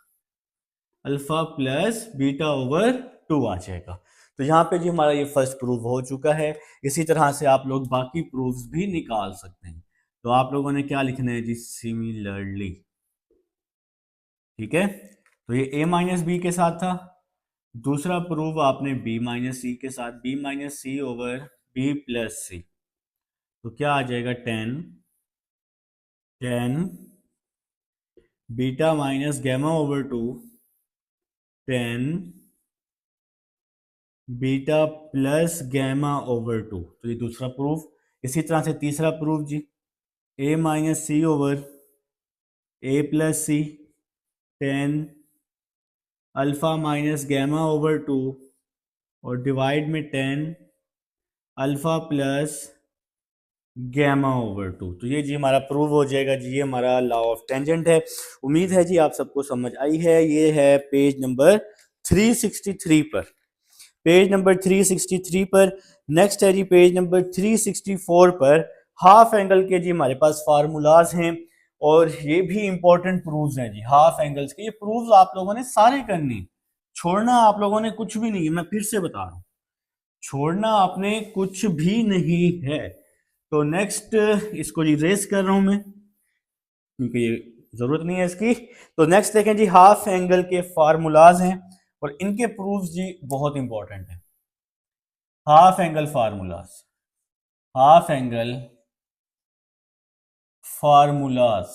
अल्फा प्लस बीटा ओवर 2 आ जाएगा। तो यहाँ पे जी हमारा ये फर्स्ट प्रूफ हो चुका है। इसी तरह से आप लोग बाकी प्रूफ्स भी निकाल सकते हैं। तो आप लोगों ने क्या लिखना है जी? सिमिलरली। ठीक है, तो ये a माइनस बी के साथ था। दूसरा प्रूफ आपने b माइनस सी के साथ, b माइनस सी ओवर b प्लस सी, तो क्या आ जाएगा? Tan beta minus gamma over 2 tan beta plus gamma over 2। तो ये दूसरा प्रूफ। इसी तरह से तीसरा प्रूफ जी, a minus C over a plus C tan alpha minus gamma over 2 और डिवाइड में tan alpha plus gamma over 2। तो ये जी हमारा प्रूव हो जाएगा जी, ये हमारा लॉ ऑफ टेंजेंट है। उम्मीद है जी आप सबको समझ आई है। ये है पेज नंबर 363 पर, पेज नंबर 363 पर। नेक्स्ट है जी पेज नंबर 364 पर, हाफ एंगल के जी हमारे पास फार्मूलाज हैं और ये भी इंपॉर्टेंट प्रूव्स हैं जी, हाफ एंगल्स के। ये प्रूव्स आप लोगों ने सारे करने, छोड़ना आप लोगों ने कुछ भी नहीं, मैं फिर से बता रहा हूं, छोड़ना आपने कुछ भी नहीं है। तो नेक्स्ट इसको जी रेस कर रहा हूं मैं, क्योंकि ये जरूरत नहीं है इसकी। तो नेक्स्ट देखें जी, हाफ एंगल के फार्मूलाज हैं और इनके प्रूफ्स जी बहुत इंपॉर्टेंट है। Half angle formulas, half angle formulas,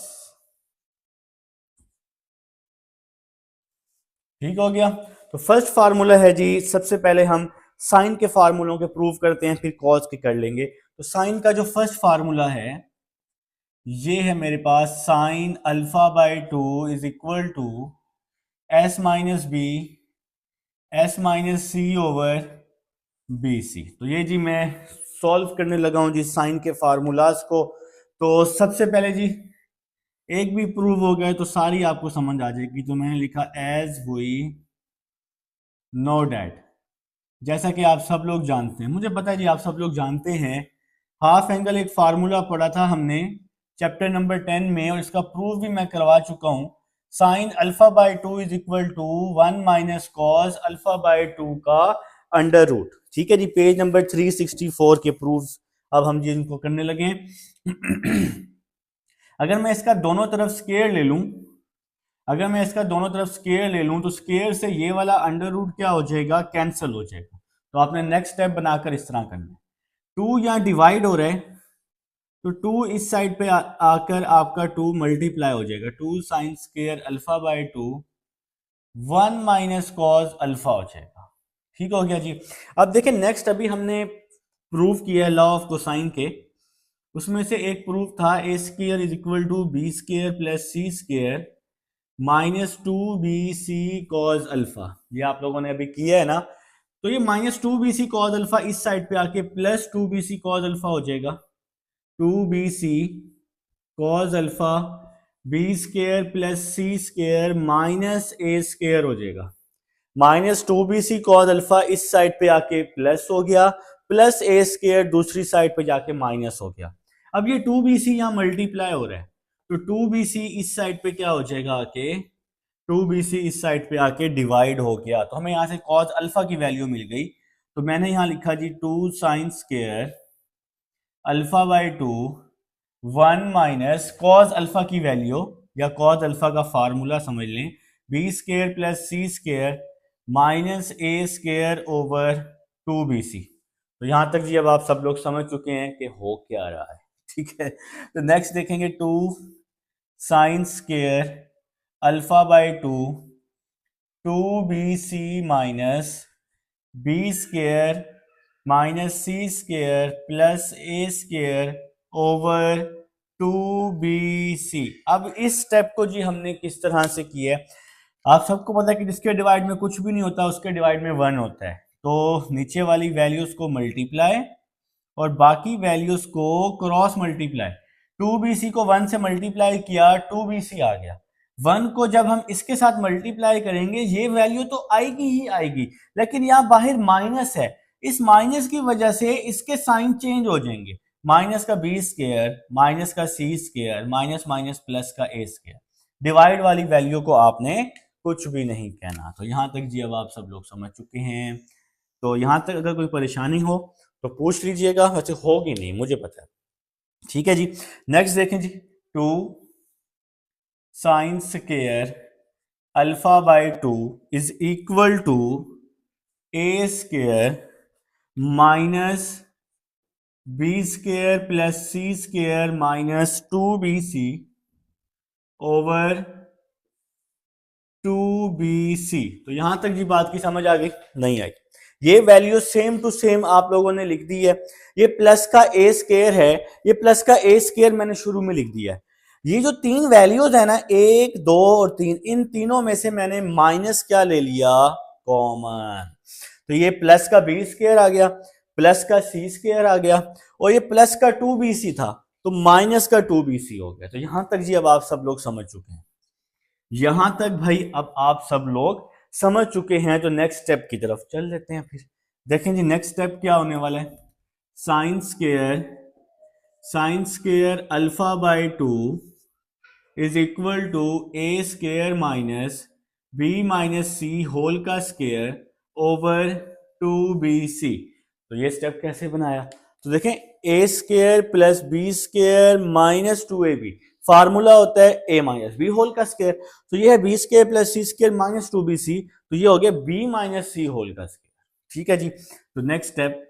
ठीक हो गया। तो फर्स्ट फार्मूला है जी, सबसे पहले हम साइन के फार्मूलों के प्रूव करते हैं, फिर कॉस के कर लेंगे। तो साइन का जो फर्स्ट फार्मूला है ये है मेरे पास sine alpha by two is equal to s minus B S minus C over B C. तो ये जी मैं सॉल्व करने लगा हूं जी साइन के फार्मूलाज को। तो सबसे पहले जी एक भी प्रूव हो गया तो सारी आपको समझ आ जाएगी। तो मैंने लिखा एज हुई नो डैट, जैसा कि आप सब लोग जानते हैं, मुझे पता है जी आप सब लोग जानते हैं, हाफ एंगल एक फार्मूला पढ़ा था हमने चैप्टर नंबर 10 में, और इसका प्रूफ भी मैं करवा चुका हूं। Sine alpha by two is equal to 1 minus cos alpha by two का अंडर रूट। ठीक है जी, पेज नंबर 364 के प्रूफ अब हम जी इनको करने लगे अगर मैं इसका दोनों तरफ स्केयर ले लूं, अगर मैं इसका दोनों तरफ स्केयर ले लूं तो स्केयर से ये वाला अंडर रूट क्या हो जाएगा, कैंसिल हो जाएगा। तो आपने नेक्स्ट स्टेप बनाकर इस तरह करना है, टू यहाँ डिवाइड हो रहा है तो टू इस साइड पे आकर आपका टू मल्टीप्लाई हो जाएगा, two sine square alpha by two 1 minus cos alpha हो जाएगा। ठीक हो गया जी। अब देखिए नेक्स्ट अभी हमने प्रूफ किया लॉ ऑफ कोसाइन के, उसमें से एक प्रूफ था a square is equal to b square plus C square minus two B C cos alpha. ये आप लोगों ने अभी किया है ना। तो ये minus two B C cos alpha इस साइड पे आके plus two B C cos alpha हो जाएगा, two B C cos alpha B square plus सी स्केयर माइनस ए स्केयर हो जाएगा। Minus two B C cos alpha इस साइड पे आके प्लस हो गया, प्लस ए स्केयर दूसरी साइड पे जाके माइनस हो गया। अब ये टू बी सी यहाँ मल्टीप्लाई हो रहा है तो टू बी सी इस साइड पे क्या हो जाएगा आके, टू बी सी इस साइड पे आके डिवाइड हो गया। तो हमें यहाँ से कॉज अल्फा की वैल्यू मिल गई। तो मैंने यहाँ लिखा जी two sine square alpha by two 1 minus cos alpha की वैल्यू या कॉज अल्फा का फार्मूला समझ लें, बी स्केयर प्लस सी स्केयर माइनस ए square over two B C. तो यहां तक जी अब आप सब लोग समझ चुके हैं कि हो क्या रहा है। ठीक है, तो नेक्स्ट देखेंगे two sine square alpha by two B c minus b square minus c square plus A square over two B c. अब इस स्टेप को जी हमने किस तरह से किया है, आप सबको पता है कि जिसके डिवाइड में कुछ भी नहीं होता उसके डिवाइड में 1 होता है। तो नीचे वाली वैल्यूज को मल्टीप्लाई और बाकी वैल्यूज को cross multiply. Two B c को 1 से मल्टीप्लाई किया, टू बी सी आ गया। 1 को जब हम इसके साथ मल्टीप्लाई करेंगे ये वैल्यू तो आएगी ही आएगी, लेकिन यहाँ बाहर माइनस है, इस माइनस की वजह से इसके साइन चेंज हो जाएंगे। माइनस का बी स्केयर माइनस का सी स्केयर माइनस माइनस प्लस का ए स्केयर। डिवाइड वाली वैल्यू को आपने कुछ भी नहीं कहना। तो यहां तक जी अब आप सब लोग समझ चुके हैं। तो यहां तक अगर कोई परेशानी हो तो पूछ लीजिएगा, वैसे होगी नहीं मुझे पता है। ठीक है जी, नेक्स्ट देखें जी, two sine square alpha by two is equal to a square minus b square plus C square minus two B c over two B C. तो यहां तक जी बात की समझ आ गई? नहीं आई? ये वैल्यू सेम टू सेम आप लोगों ने लिख दी है। ये प्लस का ए स्केयर है, ये प्लस का ए स्केयर मैंने शुरू में लिख दिया है। ये जो तीन वैल्यूज है ना, एक दो और तीन, इन तीनों में से मैंने माइनस क्या ले लिया, कॉमन। तो ये प्लस का बी स्केयर आ गया, प्लस का सी स्केयर आ गया, और ये प्लस का टू बी सी था तो माइनस का टू बी सी हो गया। तो यहां तक जी अब आप सब लोग समझ चुके हैं। यहां तक भाई अब आप सब लोग समझ चुके हैं। तो नेक्स्ट स्टेप की तरफ चल लेते हैं। फिर देखें जी नेक्स्ट स्टेप क्या होने वाला है, sine square alpha by two is equal to a square minus b minus c whole का square over two B C. तो ये स्टेप कैसे बनाया, तो देखें a square plus b square minus two a b, formula होता है a minus b whole का स्केयर। तो ये है बी स्केयर प्लस सी square minus two B C, तो ये हो गया बी माइनस सी होल का स्केयर। ठीक है जी। तो नेक्स्ट स्टेप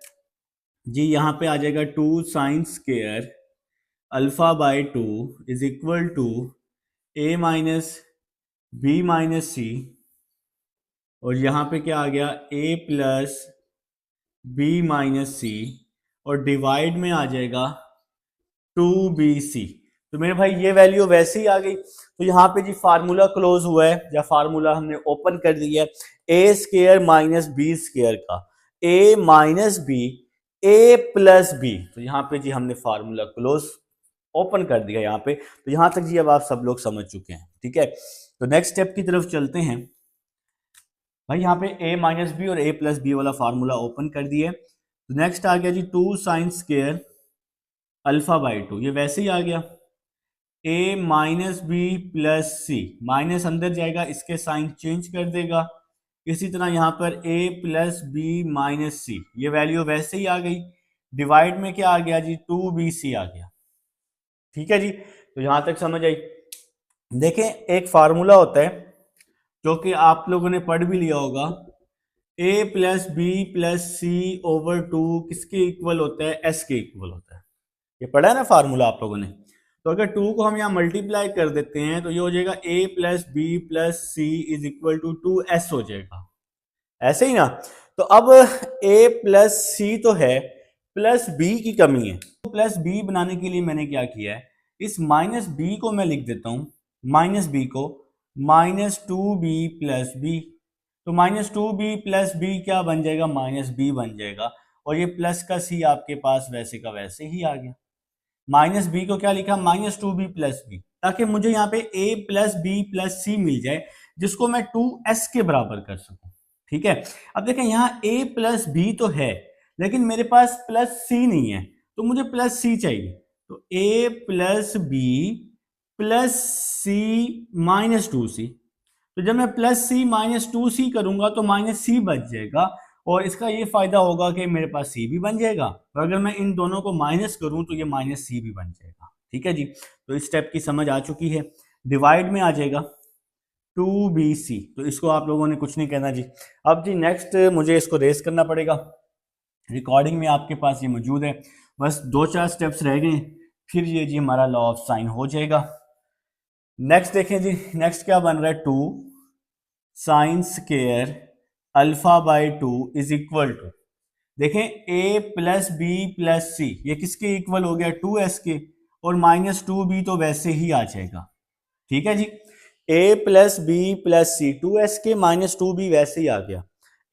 जी यहां पे आ जाएगा two sine square alpha by two is equal to a minus b minus सी, और यहां पे क्या आ गया, ए प्लस बी माइनस सी, और डिवाइड में आ जाएगा टू बी सी। तो मेरे भाई ये वैल्यू वैसे ही आ गई। तो यहाँ पे जी फार्मूला क्लोज हुआ है या फार्मूला हमने ओपन कर दिया है, ए स्केयर माइनस बी स्केयर का, ए माइनस बी ए प्लस बी। तो यहाँ पे जी हमने फार्मूला क्लोज ओपन कर दिया यहाँ पे। तो यहाँ तक जी अब आप सब लोग समझ चुके हैं, ठीक है। तो नेक्स्ट स्टेप की तरफ चलते हैं भाई। यहाँ पे a माइनस बी और a प्लस बी वाला फार्मूला ओपन कर दिए। तो नेक्स्ट आ गया जी 2 साइन स्केयर अल्फा बाई 2, ये वैसे ही आ गया। a minus b plus c, minus अंदर जाएगा, इसके साइन चेंज कर देगा। इसी तरह यहाँ पर a plus b minus C, ये वैल्यू वैसे ही आ गई। डिवाइड में क्या आ गया जी, 2bc आ गया। ठीक है जी, तो यहां तक समझ आई। देखें एक फार्मूला होता है जो कि आप लोगों ने पढ़ भी लिया होगा, a plus B plus c over 2 किसके इक्वल होता है, s के इक्वल होता है। ये पढ़ा है ना फार्मूला आप लोगों ने। तो अगर 2 को हम यहाँ मल्टीप्लाई कर देते हैं तो ये हो जाएगा a plus B plus c is equal to 2s हो जाएगा, ऐसे ही ना। तो अब a प्लस सी तो है, प्लस b की कमी है। तो प्लस b बनाने के लिए मैंने क्या किया है, इस माइनस b को मैं लिख देता हूं, माइनस b को माइनस 2b प्लस बी। तो माइनस 2b प्लस बी क्या बन जाएगा, माइनस b बन जाएगा। और ये प्लस का c आपके पास वैसे का वैसे ही आ गया। माइनस बी को क्या लिखा, माइनस 2b प्लस बी, ताकि मुझे यहाँ पे a प्लस बी प्लस सी मिल जाए, जिसको मैं 2s के बराबर कर सकूं। ठीक है, अब देखें यहाँ a प्लस बी तो है, लेकिन मेरे पास प्लस सी नहीं है, तो मुझे प्लस सी चाहिए। तो a plus B plus c minus 2c। तो जब मैं प्लस सी माइनस 2c करूंगा तो माइनस सी बच जाएगा, और इसका ये फायदा होगा कि मेरे पास c भी बन जाएगा, और अगर मैं इन दोनों को माइनस करूं तो ये माइनस सी भी बन जाएगा। ठीक है जी, तो इस स्टेप की समझ आ चुकी है। डिवाइड में आ जाएगा 2bc, तो इसको आप लोगों ने कुछ नहीं कहना जी। अब जी नेक्स्ट मुझे इसको रेस करना पड़ेगा, रिकॉर्डिंग में आपके पास ये मौजूद है, बस 2-4 स्टेप्स रह गए, फिर ये जी हमारा लॉ ऑफ साइन हो जाएगा। नेक्स्ट देखें जी, नेक्स्ट क्या बन रहा है, 2 sine square alpha by 2 is equal to, देखें a plus B plus c, ये किसके इक्वल हो गया, 2s के, और माइनस 2b तो वैसे ही आ जाएगा। ठीक है जी, a plus B plus c 2s के, माइनस 2b वैसे ही आ गया।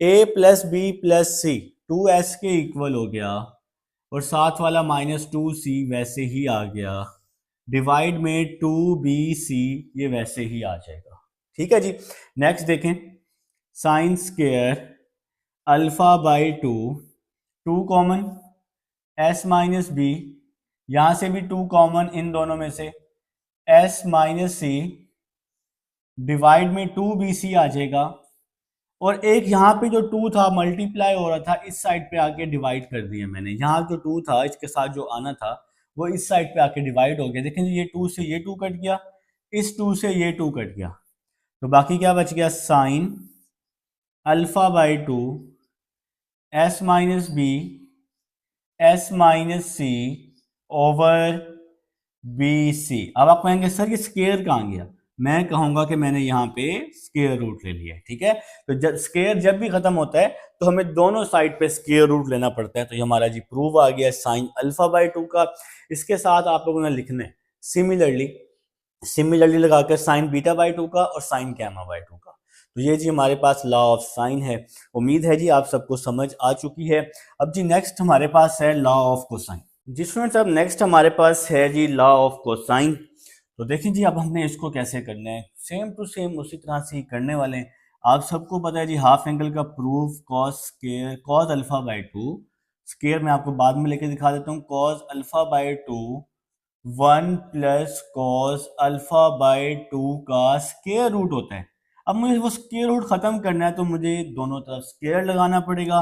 a plus B plus c 2s के इक्वल हो गया, और साथ वाला माइनस 2c वैसे ही आ गया। डिवाइड में 2bc, ये वैसे ही आ जाएगा। ठीक है जी, नेक्स्ट देखें, sine square alpha by 2 common, s minus b, यहां से भी 2 कॉमन इन दोनों में से, s माइनस सी, डिवाइड में 2bc आ जाएगा। और एक यहाँ पे जो 2 था मल्टीप्लाई हो रहा था, इस साइड पे आके डिवाइड कर दिया मैंने। यहाँ जो 2 था इसके साथ जो आना था वो इस साइड पे आके डिवाइड हो गया। देखें ये 2 से ये 2 कट गया, इस 2 से ये 2 कट गया, तो बाकी क्या बच गया, sine alpha by 2 s minus b s minus C over B c. अब आप कहेंगे सर ये स्केयर कहाँ गया, मैं कहूंगा कि मैंने यहाँ पे स्केयर रूट ले लिया है। ठीक है, तो जब स्केयर जब भी खत्म होता है तो हमें दोनों साइड पे स्केयर रूट लेना पड़ता है। तो ये हमारा जी प्रूव आ गया साइन अल्फा बाई 2 का। इसके साथ आप लोगों ने लिखना है सिमिलरली, सिमिलरली लगाकर साइन बीटा बाई 2 का और साइन गैमा बाई 2 का। तो ये जी हमारे पास लॉ ऑफ साइन है। उम्मीद है जी आप सबको समझ आ चुकी है। अब जी नेक्स्ट हमारे पास है लॉ ऑफ कोसाइन। जी स्टूडेंट्स, अब नेक्स्ट हमारे पास है जी लॉ ऑफ कोसाइन। तो देखिए जी अब हमने इसको कैसे करना है, सेम टू सेम उसी तरह से ही करने वाले हैं। आप सबको पता है जी हाफ एंगल का proof cos square cos alpha by 2, square मैं आपको बाद में लेके दिखा देता हूँ, cos alpha by 2 1 plus cos alpha by 2 का स्क्वायर रूट होता है। अब मुझे वो स्क्वायर रूट खत्म करना है तो मुझे दोनों तरफ स्क्वायर लगाना पड़ेगा।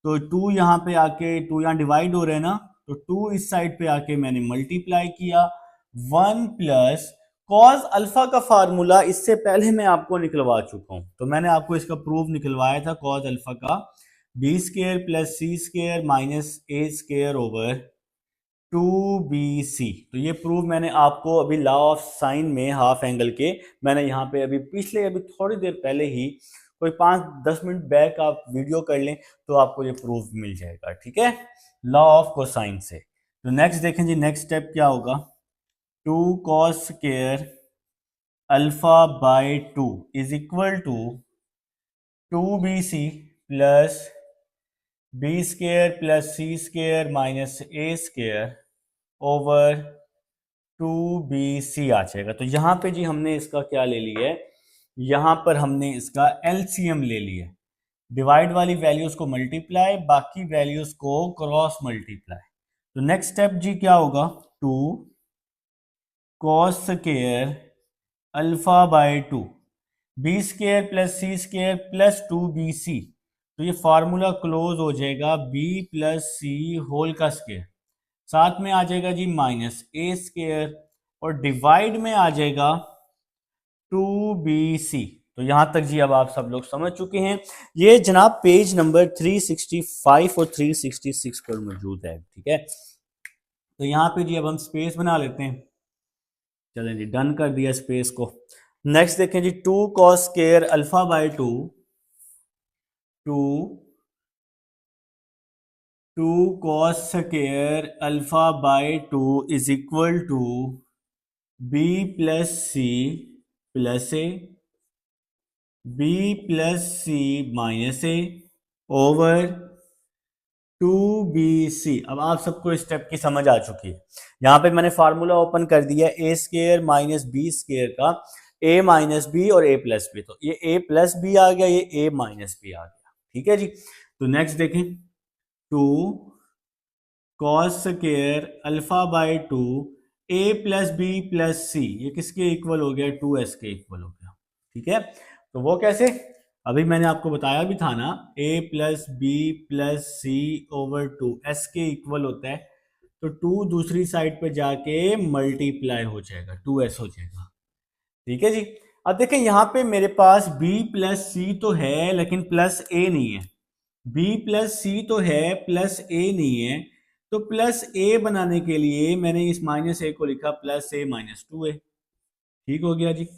तो 2 यहाँ पे आके 2 यहाँ डिवाइड हो रहे हैं ना, तो 2 इस साइड पे आके मैंने मल्टीप्लाई किया, 1 प्लस कॉस अल्फा का फार्मूला इससे पहले मैं आपको निकलवा चुका हूं। तो मैंने आपको इसका प्रूफ निकलवाया था कॉस अल्फा का, B square plus C square minus a square over 2bc। तो ये प्रूफ मैंने आपको अभी लॉ ऑफ साइन में हाफ एंगल के, मैंने यहाँ पे अभी थोड़ी देर पहले ही, कोई 5-10 मिनट बैक आप वीडियो कर लें तो आपको ये प्रूफ मिल जाएगा। ठीक है, लॉ ऑफ कोसाइन से। तो नेक्स्ट देखें जी, नेक्स्ट स्टेप क्या होगा, 2 cos square alpha by 2 is equal to 2bc plus b square plus C square minus a square over 2bc आ जाएगा। तो यहाँ पे जी हमने इसका क्या ले लिया है, यहाँ पर हमने इसका एलसीएम ले लिया है। डिवाइड वाली वैल्यूज को मल्टीप्लाई, बाकी वैल्यूज को क्रॉस मल्टीप्लाई। तो नेक्स्ट स्टेप जी क्या होगा, 2 cos square alpha by 2 b square plus C square plus 2bc। तो ये फार्मूला क्लोज हो जाएगा, b प्लस सी होल का स्क्वायर, साथ में आ जाएगा जी माइनस ए स्क्वायर, और डिवाइड में आ जाएगा 2bc। तो यहां तक जी अब आप सब लोग समझ चुके हैं। ये जनाब पेज नंबर 365 और 366 पर मौजूद है, ठीक है। तो यहाँ पे जी अब हम स्पेस बना लेते हैं। चलें जी, डन कर दिया स्पेस को। नेक्स्ट देखें जी, 2 cos square alpha by 2 2 cos square alpha by 2 is equal to b plus c plus a, b plus c minus A over 2bc। अब आप सबको इस स्टेप की समझ आ चुकी है। यहाँ पे मैंने फार्मूला ओपन कर दिया ए स्क्वायर माइनस बी स्क्वायर का, a माइनस बी और a प्लस बी। तो ये a प्लस बी आ गया, ये a माइनस बी आ गया, ठीक है जी। तो नेक्स्ट देखें, 2 cos square alpha by 2 a plus B plus c, ये किसके इक्वल हो गया, 2s के इक्वल हो गया, ठीक है। तो वो कैसे, अभी मैंने आपको बताया भी था ना, a plus B plus c over 2 s के इक्वल होता है। तो 2 दूसरी साइड पे जाके मल्टीप्लाई हो जाएगा, 2s हो जाएगा, ठीक है जी। अब देखें यहाँ पे मेरे पास b प्लस सी तो है लेकिन प्लस a नहीं है, b प्लस सी तो है प्लस a नहीं है। तो प्लस a बनाने के लिए मैंने इस माइनस a को लिखा प्लस a माइनस 2a, ठीक हो गया जी।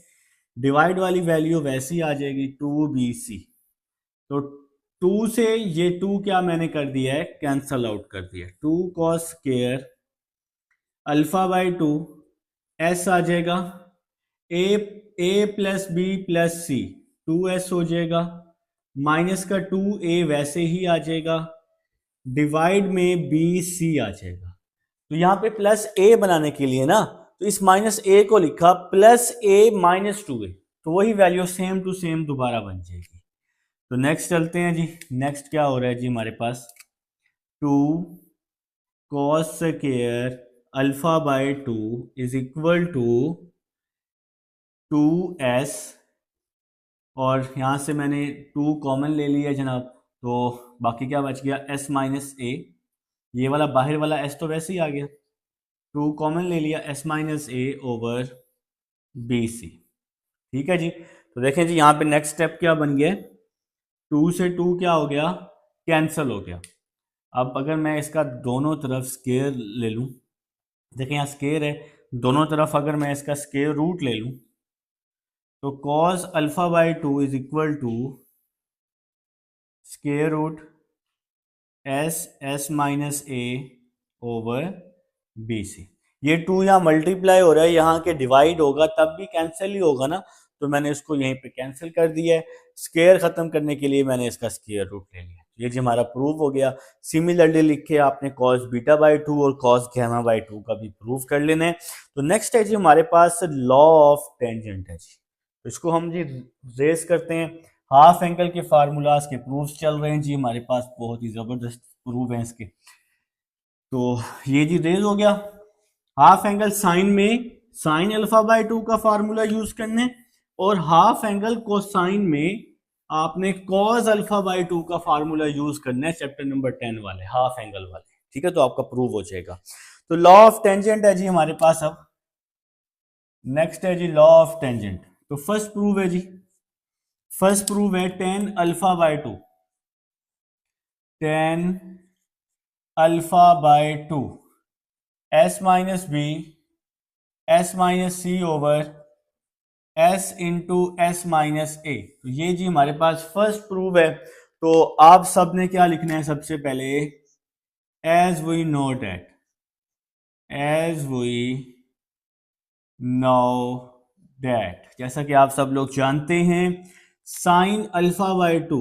डिवाइड वाली वैल्यू वैसी आ जाएगी 2bc। तो 2 से ये 2 क्या मैंने कर दिया है, कैंसल आउट कर दिया। 2 cos square alpha by 2 s आ जाएगा, a plus B plus c 2s हो जाएगा, माइनस का 2a वैसे ही आ जाएगा, डिवाइड में बी सी आ जाएगा। तो यहां पे प्लस a बनाने के लिए ना, तो इस माइनस a को लिखा प्लस a माइनस 2a, तो वही वैल्यू सेम टू सेम दोबारा बन जाएगी। तो नेक्स्ट चलते हैं जी। नेक्स्ट क्या हो रहा है जी हमारे पास, 2 cos square alpha by 2 is equal to 2s, और यहां से मैंने 2 कॉमन ले लिया जनाब, तो बाकी क्या बच गया, s माइनस ए, ये वाला बाहर वाला s तो वैसे ही आ गया, 2 कॉमन ले लिया, s माइनस ए ओवर बी सी, ठीक है जी। तो देखें जी यहाँ पे नेक्स्ट स्टेप क्या बन गया, 2 से 2 क्या हो गया, कैंसल हो गया। अब अगर मैं इसका दोनों तरफ स्क्वायर ले लूं, देखें यहाँ स्क्वायर है, दोनों तरफ अगर मैं इसका स्क्वायर रूट ले लूं, तो cos alpha by 2 is equal to square root s minus A over B C. ये 2 यहाँ मल्टीप्लाई हो रहा है, यहाँ के डिवाइड होगा तब भी कैंसिल ही होगा ना, तो मैंने इसको यहीं पे कैंसिल कर दिया है। स्क्वायर खत्म करने के लिए मैंने इसका स्क्वायर रूट ले लिया। ये जी हमारा प्रूव हो गया। सिमिलरली लिख के आपने cos बीटा बाय 2 और cos गैमा बाय 2 का भी प्रूव कर लेना है। तो नेक्स्ट है जी हमारे पास लॉ ऑफ टेंजेंट है जी, तो इसको हम जी रेस करते हैं। हाफ एंगल के फार्मूलाज के प्रूफ चल रहे हैं जी हमारे पास, बहुत ही जबरदस्त प्रूफ है इसके। तो ये जी रेज हो गया। हाफ एंगल साइन में साइन अल्फा बाय 2 का फार्मूला यूज करना है, और हाफ एंगल कोसाइन में आपने कॉस अल्फा बाय 2 का फार्मूला यूज करना है, चैप्टर नंबर 10 वाले हाफ एंगल वाले, ठीक है। तो आपका प्रूव हो जाएगा। तो लॉ ऑफ टेंजेंट है जी हमारे पास। अब नेक्स्ट है जी लॉ ऑफ टेंजेंट। तो फर्स्ट प्रूव है जी, फर्स्ट प्रूव है tan alpha by 2, tan alpha by 2 s minus b s minus C over s into S minus a. तो ये जी हमारे पास फर्स्ट प्रूव है। तो आप सब ने क्या लिखना है, सबसे पहले as we know that, as we now that, जैसा कि आप सब लोग जानते हैं, sine alpha by two,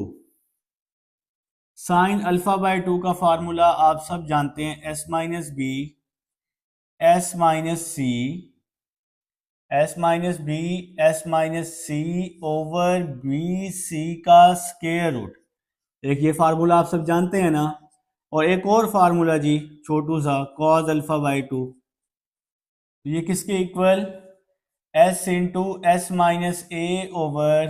sine alpha by two का फार्मूला आप सब जानते हैं, s minus B, S minus c, s minus B, S minus सी ओवर बी सी का स्क्वायर रूट। एक ये फार्मूला आप सब जानते हैं ना, और एक और फार्मूला जी छोटू सा, कॉज अल्फा बाय टू, तो ये किसके इक्वल, एस इंटू एस माइनस ए ओवर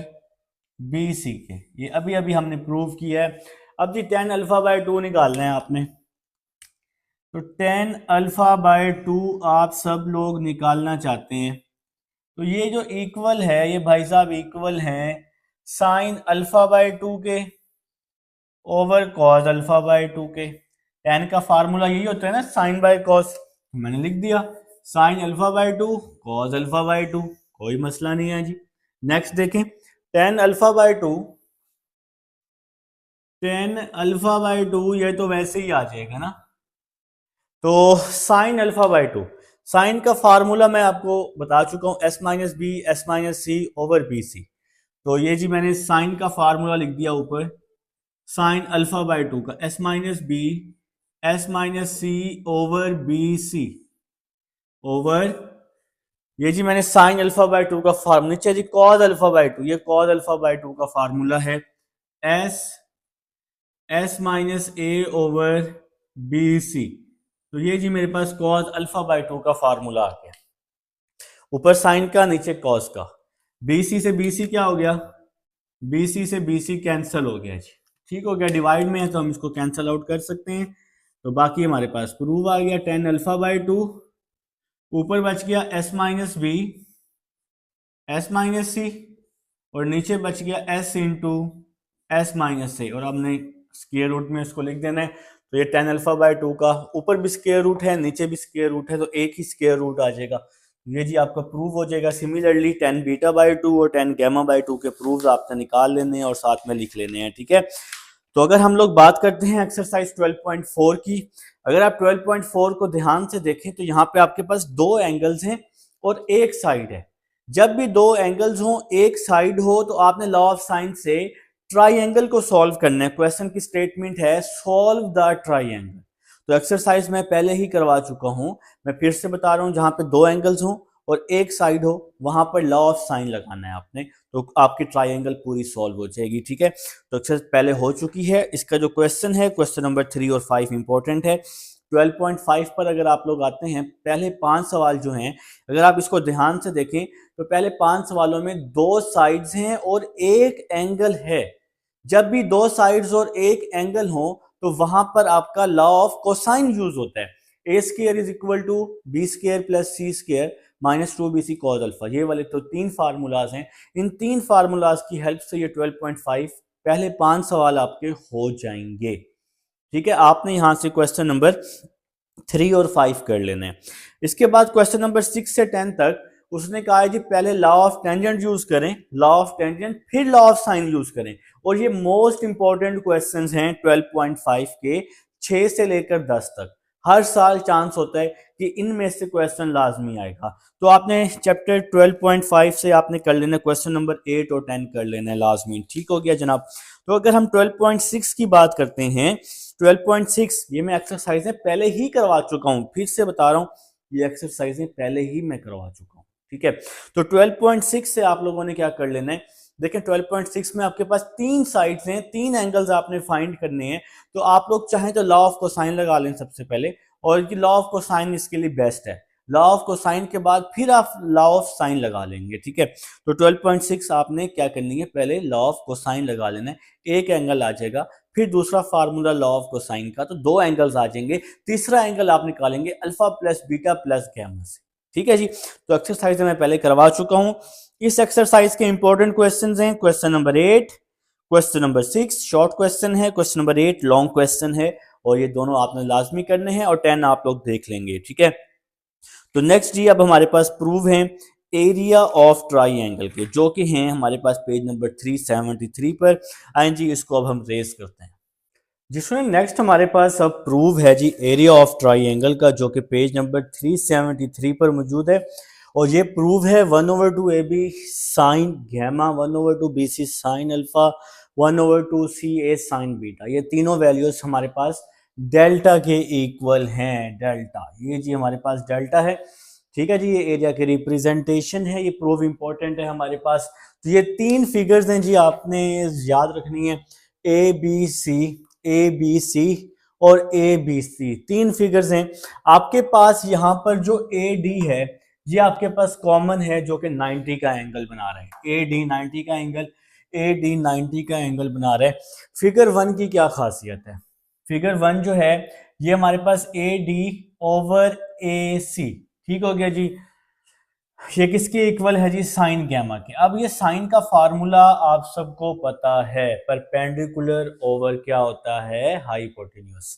बी सी के। ये अभी अभी हमने प्रूव किया है। अब जी टेन अल्फा बाय टू निकालना है आपने, तो टेन अल्फा बाय टू आप सब लोग निकालना चाहते हैं, तो ये जो इक्वल है ये भाई साहब इक्वल है साइन अल्फा बाय टू के over cos alpha by to के। टेन का फार्मूला यही होता है ना, साइन बाय कॉस, मैंने लिख दिया sine alpha by two cos alpha by two, कोई मसला नहीं है जी। नेक्स्ट देखें, tan alpha by two, tan alpha by two ये तो वैसे ही आ जाएगा ना, तो sine alpha by two, sine का फार्मूला मैं आपको बता चुका हूं, s minus B, S minus सी ओवर बी सी। तो ये जी मैंने साइन का फार्मूला लिख दिया ऊपर, साइन अल्फा बाय टू का s minus B, S minus सी ओवर बी सी ओवर, ये जी मैंने साइन अल्फा बाय टू का फार्मूला, नीचे जी कॉज अल्फा बाय टू, ये कॉज अल्फा बाय टू का फार्मूला है एस, एस माइनस ए ओवर बी सी। तो ये जी मेरे पास कॉज अल्फा बाय टू का फार्मूला आ गया, ऊपर साइन का नीचे कॉस का। बी सी से बी सी क्या हो गया, बी सी से बी सी कैंसिल हो गया जी, ठीक हो गया, डिवाइड में है तो हम इसको कैंसिल आउट कर सकते हैं। तो बाकी हमारे पास प्रूव आ गया टेन अल्फा बाय टू, ऊपर बच गया s minus B, S minus सी, और नीचे बच गया एस इंटू एस माइनस सी, और हमने स्क्वायर रूट में इसको लिख देना है। तो ये टेन अल्फा बाय टू का ऊपर भी स्क्वायर रूट है नीचे भी स्क्वायर रूट है, तो एक ही स्क्वायर रूट आ जाएगा, ये जी आपका प्रूव हो जाएगा। Similarly tan beta by two और टेन गैमा बाय टू के प्रूव्स आपने निकाल लेने हैं और साथ में लिख लेने हैं, ठीक है। तो अगर हम लोग बात करते हैं एक्सरसाइज 12.4 की, अगर आप 12.4 को ध्यान से देखें तो यहाँ पे आपके पास दो एंगल्स हैं और एक साइड है। जब भी दो एंगल्स हो एक साइड हो तो आपने लॉ ऑफ साइन से ट्राइंगल को सॉल्व करना है। क्वेश्चन की स्टेटमेंट है सॉल्व द ट्राइंगल। तो एक्सरसाइज मैं पहले ही करवा चुका हूं, मैं फिर से बता रहा हूं, जहां पे दो एंगल्स हो और एक साइड हो वहां पर लॉ ऑफ साइन लगाना है आपने, तो आपकी ट्राइंगल पूरी सॉल्व हो जाएगी, ठीक है। तो एक्सरसाइज पहले हो चुकी है। इसका जो क्वेश्चन है, क्वेश्चन नंबर 3 और 5 इंपॉर्टेंट है। 12.5 पर अगर आप लोग आते हैं, पहले 5 सवाल जो हैं अगर आप इसको ध्यान से देखें तो पहले 5 सवालों में दो साइड्स हैं और एक एंगल है। जब भी दो साइड्स और एक एंगल हो तो वहां पर आपका लॉ ऑफ कोसाइन यूज होता है। A square is equal to B square plus C square minus 2bc cos alpha. ये वाले तो तीन फार्मूलाज हैं, इन तीन फार्मूलाज की हेल्प से ये 12.5 पहले 5 सवाल आपके हो जाएंगे, ठीक है। आपने यहां से क्वेश्चन नंबर 3 और 5 कर लेने हैं। इसके बाद क्वेश्चन नंबर 6 से 10 तक उसने कहा है जी पहले लॉ ऑफ टेंजेंट यूज करें, लॉ ऑफ टेंजेंट फिर लॉ ऑफ साइन यूज करें, और ये मोस्ट इंपॉर्टेंट क्वेश्चंस हैं 12.5 के 6 से लेकर 10 तक। हर साल चांस होता है कि इनमें से क्वेश्चन लाजमी आएगा। तो आपने चैप्टर 12.5 से आपने कर लेना क्वेश्चन नंबर 8 और 10 कर लेना है लाजमी, ठीक हो गया जनाब। तो अगर हम 12.6 की बात करते हैं, 12.6 ये मैं एक्सरसाइजें पहले ही करवा चुका हूं, फिर से बता रहा हूं ये एक्सरसाइजें पहले ही मैं करवा चुका हूं, ठीक है। तो 12.6 से आप लोगों ने क्या कर लेना है, देखें 12.6 में आपके पास तीन साइड्स हैं, तीन एंगल्स आपने फाइंड करने हैं। तो आप लोग चाहें तो लॉ ऑफ कोसाइन लगा लें सबसे पहले, और ये लॉ ऑफ कोसाइन इसके लिए बेस्ट है। लॉ ऑफ कोसाइन के बाद फिर आप लॉ ऑफ साइन लगा लेंगे, ठीक है। तो 12.6 आपने क्या करनी है, पहले लॉ ऑफ कोसाइन लगा लेना है, एक एंगल आ जाएगा, फिर दूसरा फार्मूला लॉ ऑफ कोसाइन का, तो दो एंगल्स आ जाएंगे, तीसरा एंगल आप निकालेंगे alpha plus beta plus gamma से, ठीक है जी। तो एक्सरसाइज मैं पहले करवा चुका हूं। इस एक्सरसाइज के इंपॉर्टेंट क्वेश्चंस हैं question number 8, question number 6 short question है, क्वेश्चन नंबर 8 लॉन्ग क्वेश्चन है, और ये दोनों आपने लाजमी करने हैं, और 10 आप लोग देख लेंगे, ठीक है। तो नेक्स्ट जी अब हमारे पास प्रूव है एरिया ऑफ ट्राइंगल के, जो कि हैं हमारे पास पेज नंबर 373 पर। आए जी इसको अब हम रेज करते हैं। जिसमें नेक्स्ट हमारे पास अब प्रूव है जी एरिया ऑफ ट्राइंगल का, जो कि पेज नंबर 373 पर मौजूद है। और ये प्रूव है 1/2 a b sine gamma, 1/2 b c sine alpha, 1/2 c a sine beta, ये तीनों वैल्यूज हमारे पास डेल्टा के इक्वल हैं। डेल्टा, ये जी हमारे पास डेल्टा है, ठीक है जी, ये एरिया के रिप्रेजेंटेशन है, ये प्रूव इंपॉर्टेंट है हमारे पास। तो ये तीन फिगर्स हैं जी, आपने याद रखनी है, A B C, A B C और ए बी सी, तीन फिगर्स हैं आपके पास। यहाँ पर जो ए डी है ये आपके पास कॉमन है, जो कि 90 का एंगल बना रहा है। ए डी 90 का एंगल, ए डी 90 का एंगल बना रहा है। फिगर 1 की क्या खासियत है? फिगर 1 जो है ये हमारे पास ए डी ओवर ए सी, ठीक हो गया जी, ये किसके इक्वल है जी? साइन गैमा के। अब ये साइन का फार्मूला आप सबको पता है, परपेंडिकुलर ओवर क्या होता है? हाइपोटेन्यूज।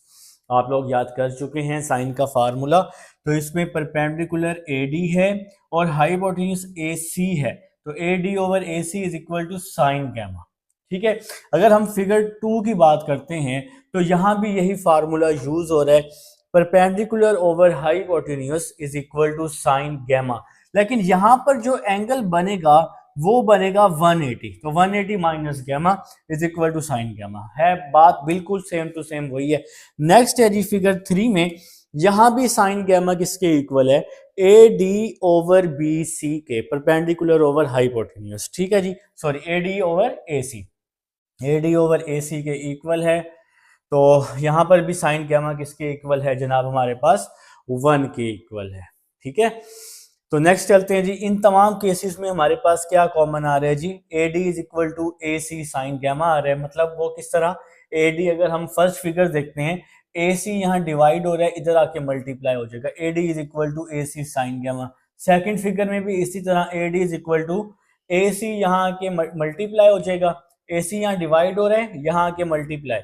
आप लोग याद कर चुके हैं साइन का फार्मूला। तो इसमें परपेंडिकुलर ए डी है और हाइपोटेन्यूज ए सी है, तो a D over A c is equal to sine gamma, ठीक है। अगर हम फिगर 2 की बात करते हैं तो यहां भी यही फार्मूला यूज हो रहा है, perpendicular over hypotenuse is equal to sine gamma. लेकिन यहां पर जो एंगल बनेगा वो बनेगा 180, तो 180 minus gamma is equal to sine gamma है। बात बिल्कुल सेम टू सेम वही है। नेक्स्ट है जी फिगर 3 में, यहां भी साइन गैमा किसके इक्वल है? A D over B C के, परपेंडिकुलर ओवर हाइपोटेन्यूज, ठीक है जी, sorry A D over A C, A D over A C के इक्वल है। तो यहां पर भी साइन गैमा किसके इक्वल है जनाब? हमारे पास 1 के इक्वल है, ठीक है। तो नेक्स्ट चलते हैं जी, इन तमाम केसेस में हमारे पास क्या कॉमन आ रहा है जी? A D is equal to A C sine gamma आ रहा है। मतलब वो किस तरह? ए डी, अगर हम फर्स्ट फिगर देखते हैं, ए सी यहाँ डिवाइड हो रहा है, इधर आके मल्टीप्लाई हो जाएगा, A D is equal to A C sine gamma. Second figure में भी इसी तरह A D is equal to A C, यहाँ आके मल्टीप्लाई हो जाएगा, ए सी यहाँ डिवाइड हो रहा है, यहाँ आके मल्टीप्लाई।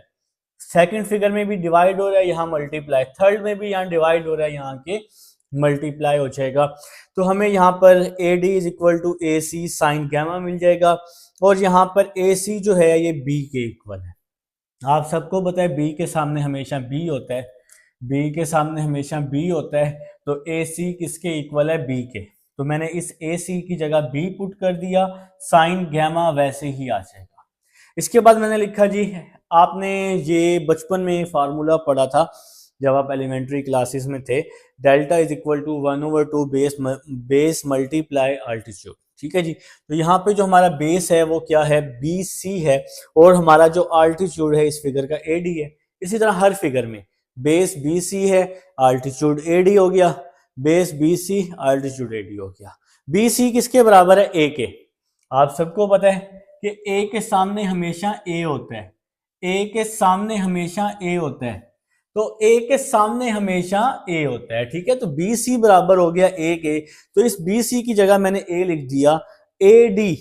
सेकेंड फिगर में भी डिवाइड हो रहा है, यहाँ मल्टीप्लाई। थर्ड में भी यहाँ डिवाइड हो रहा है, यहाँ के मल्टीप्लाई हो जाएगा। तो हमें यहाँ पर A D is equal to A C sine gamma मिल जाएगा। और यहाँ पर ए सी जो है ये बी के इक्वल है। आप सबको पता है बी के सामने हमेशा बी होता है, बी के सामने हमेशा बी होता है। तो ए सी किसके इक्वल है? बी के। तो मैंने इस ए सी की जगह बी पुट कर दिया, साइन गैमा वैसे ही आ जाएगा। इसके बाद मैंने लिखा जी, आपने ये बचपन में फार्मूला पढ़ा था जब आप एलिमेंट्री क्लासेस में थे, delta is equal to 1/2 base multiply altitude, ठीक है जी। तो यहाँ पे जो हमारा बेस है वो क्या है? बी सी है, और हमारा जो अल्टीट्यूड है इस फिगर का ए डी है। इसी तरह हर फिगर में बेस बी सी है, अल्टीट्यूड ए डी हो गया, base b c, altitude a d हो गया। बी सी किसके बराबर है? ए के। आप सबको पता है कि ए के सामने हमेशा ए होता है, ए के सामने हमेशा ए होता है, तो ए के सामने हमेशा ए होता है, ठीक है। तो बी सी बराबर हो गया ए के, तो इस बी सी की जगह मैंने ए लिख दिया। ए डी,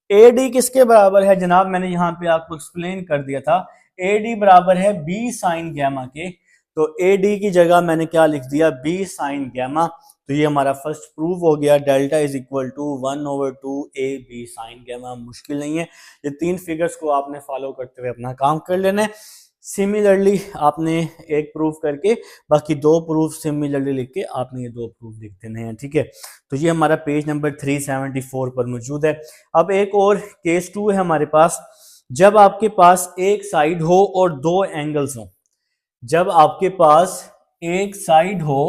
ए डी किसके बराबर है जनाब? मैंने यहाँ पे आपको एक्सप्लेन कर दिया था, ए डी बराबर है बी साइन गैमा के। तो ए डी की जगह मैंने क्या लिख दिया? B sine gamma. तो ये हमारा फर्स्ट प्रूफ हो गया, delta is equal to 1/2 a b sine gamma. मुश्किल नहीं है, ये तीन फिगर्स को आपने फॉलो करते हुए अपना काम कर लेना है। सिमिलरली आपने एक प्रूफ करके बाकी दो प्रूफ सिमिलरली लिख के आपने ये दो प्रूफ लिख देने हैं, ठीक है। तो ये हमारा पेज नंबर 374 पर मौजूद है। अब एक और केस 2 है हमारे पास, जब आपके पास एक साइड हो और दो एंगल्स हो, जब आपके पास एक साइड हो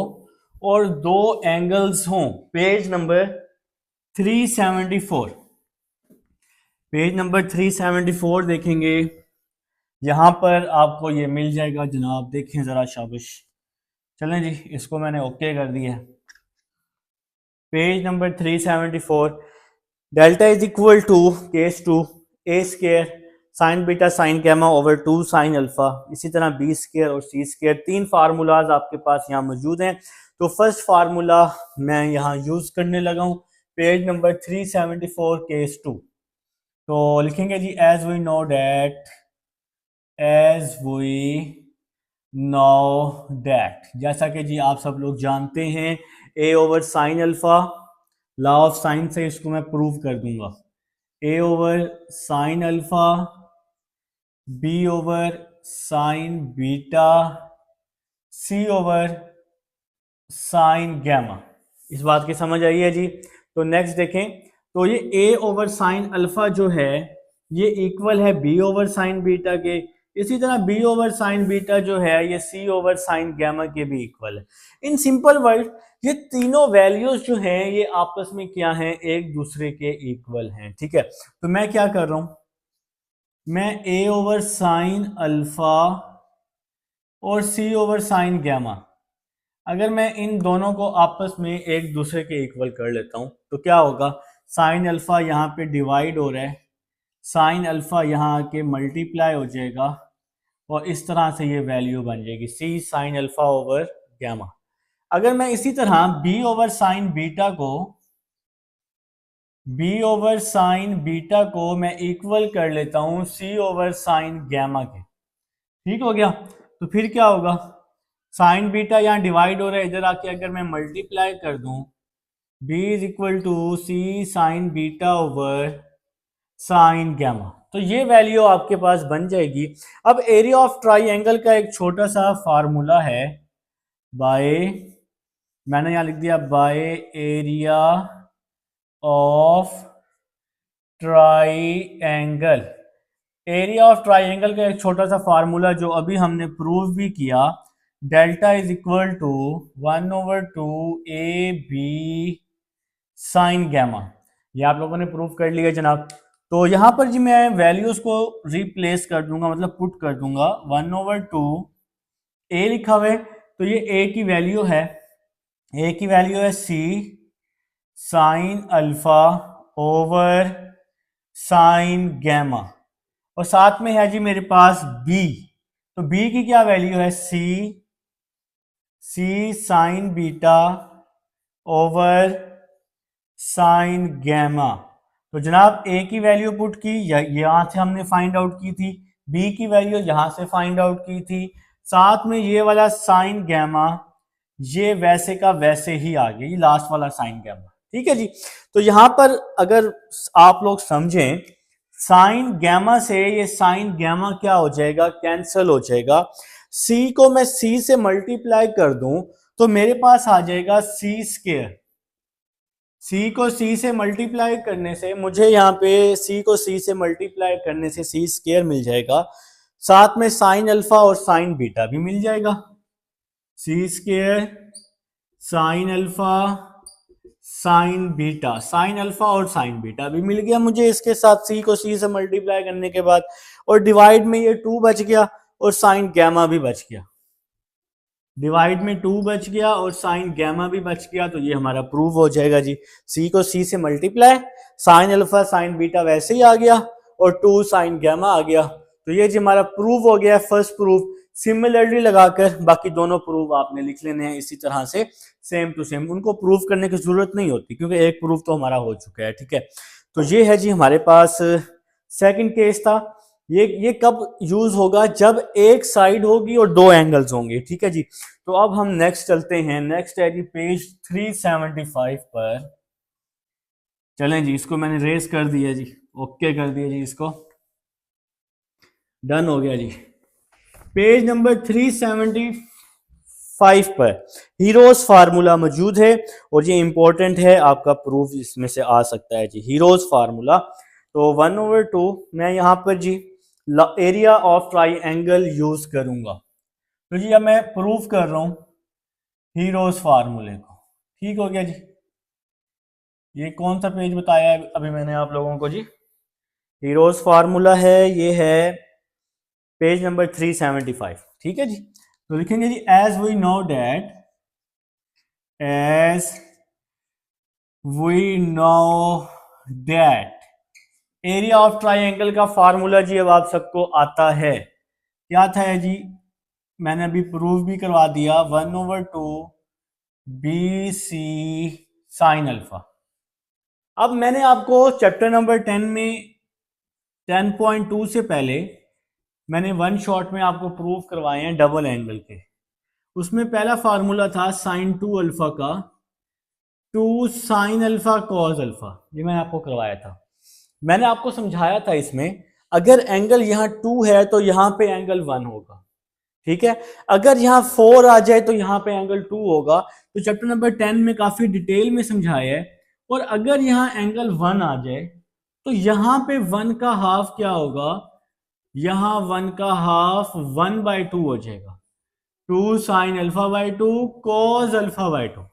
और दो एंगल्स हों। पेज नंबर 374, पेज नंबर 374 देखेंगे, यहां पर आपको ये मिल जाएगा जनाब। देखें जरा, शाबाश, चलें जी, इसको मैंने ओके कर दिया। Page number 374, delta is equal to case 2 a square sine beta sine gamma over 2 sine alpha, इसी तरह बी स्क्वायर और सी स्क्वायर। तीन फार्मूलाज आपके पास यहाँ मौजूद हैं। तो फर्स्ट फार्मूला मैं यहाँ यूज करने लगा हूँ, पेज नंबर 374 केस 2। तो लिखेंगे जी, as we know that, as we know that, जैसा कि जी आप सब लोग जानते हैं, A over sine alpha, law of sine से इसको मैं प्रूव कर दूंगा। A over sine alpha, B over sine beta, C over sine gamma. इस बात की समझ आई है जी। तो नेक्स्ट देखें, तो ये a ओवर साइन अल्फा जो है ये इक्वल है b ओवर साइन बीटा के। इसी तरह b ओवर साइन बीटा जो है ये c ओवर साइन गैमा के भी इक्वल है। इन सिंपल वर्ड ये तीनों वैल्यूज जो हैं ये आपस में क्या हैं, एक दूसरे के इक्वल हैं। ठीक है, तो मैं क्या कर रहा हूं, मैं a ओवर साइन अल्फा और c ओवर साइन गैमा, अगर मैं इन दोनों को आपस में एक दूसरे के इक्वल कर लेता हूं तो क्या होगा, साइन अल्फा यहाँ पे डिवाइड हो रहा है, साइन अल्फा यहाँ आके मल्टीप्लाई हो जाएगा और इस तरह से ये वैल्यू बन जाएगी c sine alpha over gamma. अगर मैं इसी तरह b ओवर साइन बीटा को मैं इक्वल कर लेता हूं c ओवर साइन गैमा के, ठीक हो गया। तो फिर क्या होगा, साइन बीटा यहाँ डिवाइड हो रहा है, इधर आके अगर मैं मल्टीप्लाई कर दूं b is equal to c sine beta over sine gamma, तो ये वैल्यू आपके पास बन जाएगी। अब एरिया ऑफ ट्राइंगल का एक छोटा सा फार्मूला है, बाय, मैंने यहां लिख दिया by area of triangle. Area of triangle का एक छोटा सा फार्मूला जो अभी हमने प्रूव भी किया, delta is equal to 1/2 a b sine gamma, ये आप लोगों ने प्रूव कर लिया जनाब। तो यहाँ पर जी मैं वैल्यूज को रिप्लेस कर दूंगा, मतलब पुट कर दूंगा, 1/2 ए लिखा हुआ है तो ये ए की वैल्यू है, ए की वैल्यू है c sine alpha over sine gamma, और साथ में है जी मेरे पास b, तो b की क्या वैल्यू है, c sine beta over sine gamma. तो जनाब a की वैल्यू पुट की, यहां से हमने फाइंड आउट की थी, b की वैल्यू यहां से फाइंड आउट की थी, साथ में ये वाला साइन गैमा ये वैसे का वैसे ही आ गया, ये लास्ट वाला साइन गैमा। ठीक है जी, तो यहां पर अगर आप लोग समझें, साइन गैमा से ये साइन गैमा क्या हो जाएगा, कैंसिल हो जाएगा। c को मैं c से मल्टीप्लाई कर दूं तो मेरे पास आ जाएगा c स्क्वायर, c को c से मल्टीप्लाई करने से मुझे यहाँ पे c को c से मल्टीप्लाई करने से c स्क्वायर मिल जाएगा, साथ में साइन अल्फा और साइन बीटा भी मिल जाएगा, c square sine alpha sign beta, sine alpha और साइन बीटा भी मिल गया मुझे इसके साथ c को c से मल्टीप्लाई करने के बाद, और डिवाइड में ये 2 बच गया और साइन गैमा भी बच गया, डिवाइड में 2 बच गया और साइन गैमा भी बच गया। तो ये हमारा प्रूव हो जाएगा जी, c को c से multiply, sine alpha sign beta वैसे ही आ गया और 2 साइन गैमा आ गया। तो ये जी हमारा प्रूव हो गया फर्स्ट प्रूफ। सिमिलरली लगाकर बाकी दोनों प्रूफ आपने लिख लेने हैं इसी तरह से सेम टू सेम, उनको प्रूव करने की जरूरत नहीं होती क्योंकि एक प्रूफ तो हमारा हो चुका है। ठीक है, तो ये है जी हमारे पास सेकंड केस था। ये कब यूज होगा, जब एक साइड होगी और 2 एंगल्स होंगे। ठीक है जी, तो अब हम नेक्स्ट चलते हैं। नेक्स्ट है जी पेज 375 पर, चलें जी, इसको मैंने रेस कर दिया जी, ओके कर दिया जी, इसको डन हो गया जी। पेज नंबर 375 पर हीरोज फार्मूला मौजूद है और ये इंपॉर्टेंट है, आपका प्रूफ इसमें से आ सकता है जी। हीरोज फार्मूला, तो 1/2 मैं यहाँ पर जी एरिया ऑफ ट्राइंगल यूज करूंगा। तो जी अब मैं प्रूफ कर रहा हूं हीरोज फार्मूले को। ठीक हो गया जी, ये कौन सा पेज बताया है अभी मैंने आप लोगों को जी, हीरोज फार्मूला है, ये है पेज नंबर 375। ठीक है जी, तो लिखेंगे जी as we know that area of triangle का फार्मूला जी अब आप सबको आता है। क्या था है जी, मैंने अभी प्रूफ भी करवा दिया, 1/2 BC साइन अल्फा। अब मैंने आपको चैप्टर नंबर 10 में 10.2 से पहले मैंने वन शॉट में आपको प्रूफ करवाए हैं डबल एंगल के। उसमें पहला फार्मूला था साइन 2 अल्फा का 2 साइन अल्फा कॉस अल्फा, ये मैंने आपको करवाया था। मैंने आपको समझाया था इसमें अगर एंगल यहाँ 2 है तो यहाँ पे एंगल 1 होगा। ठीक है, अगर यहाँ 4 आ जाए तो यहाँ पे एंगल 2 होगा। तो चैप्टर नंबर 10 में काफी डिटेल में समझाया है और अगर यहाँ एंगल 1 आ जाए तो यहाँ पे 1 का हाफ क्या होगा, यहाँ 1 का हाफ 1/2 हो जाएगा, 2 sine alpha by 2 cos alpha by 2।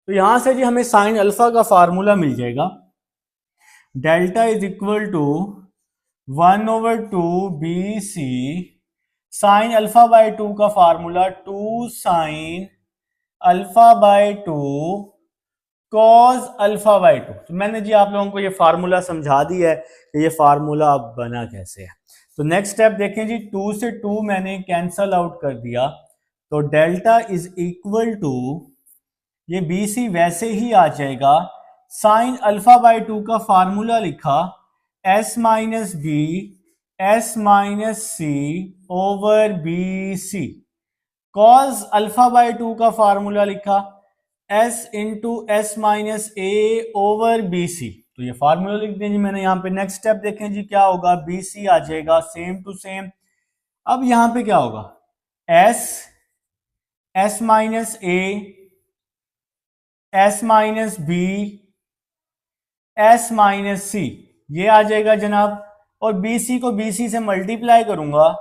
तो यहां से जी हमें साइन अल्फा का फार्मूला मिल जाएगा, delta is equal to 1/2 b c, sine alpha by 2 का formula 2 sine alpha by 2 cos alpha by 2। तो मैंने जी आप लोगों को ये फार्मूला समझा दिया है कि ये फार्मूला अब बना कैसे है। तो नेक्स्ट स्टेप देखें जी, 2 से 2 मैंने कैंसल आउट कर दिया, तो डेल्टा इज इक्वल टू, ये बी सी वैसे ही आ जाएगा, साइन अल्फा बाई 2 का फार्मूला लिखा s minus B S minus C over B c, cos alpha by 2 का फार्मूला लिखा एस इंटू एस माइनस ए ओवर बी सी। तो ये फार्मूला लिख दें जी मैंने यहाँ पे। नेक्स्ट स्टेप देखें जी क्या होगा, बी सी आ जाएगा सेम टू सेम। अब यहाँ पे क्या होगा, S S minus A S minus B S minus C, ये आ जाएगा जनाब। और बी सी को बी सी से मल्टीप्लाई करूंगा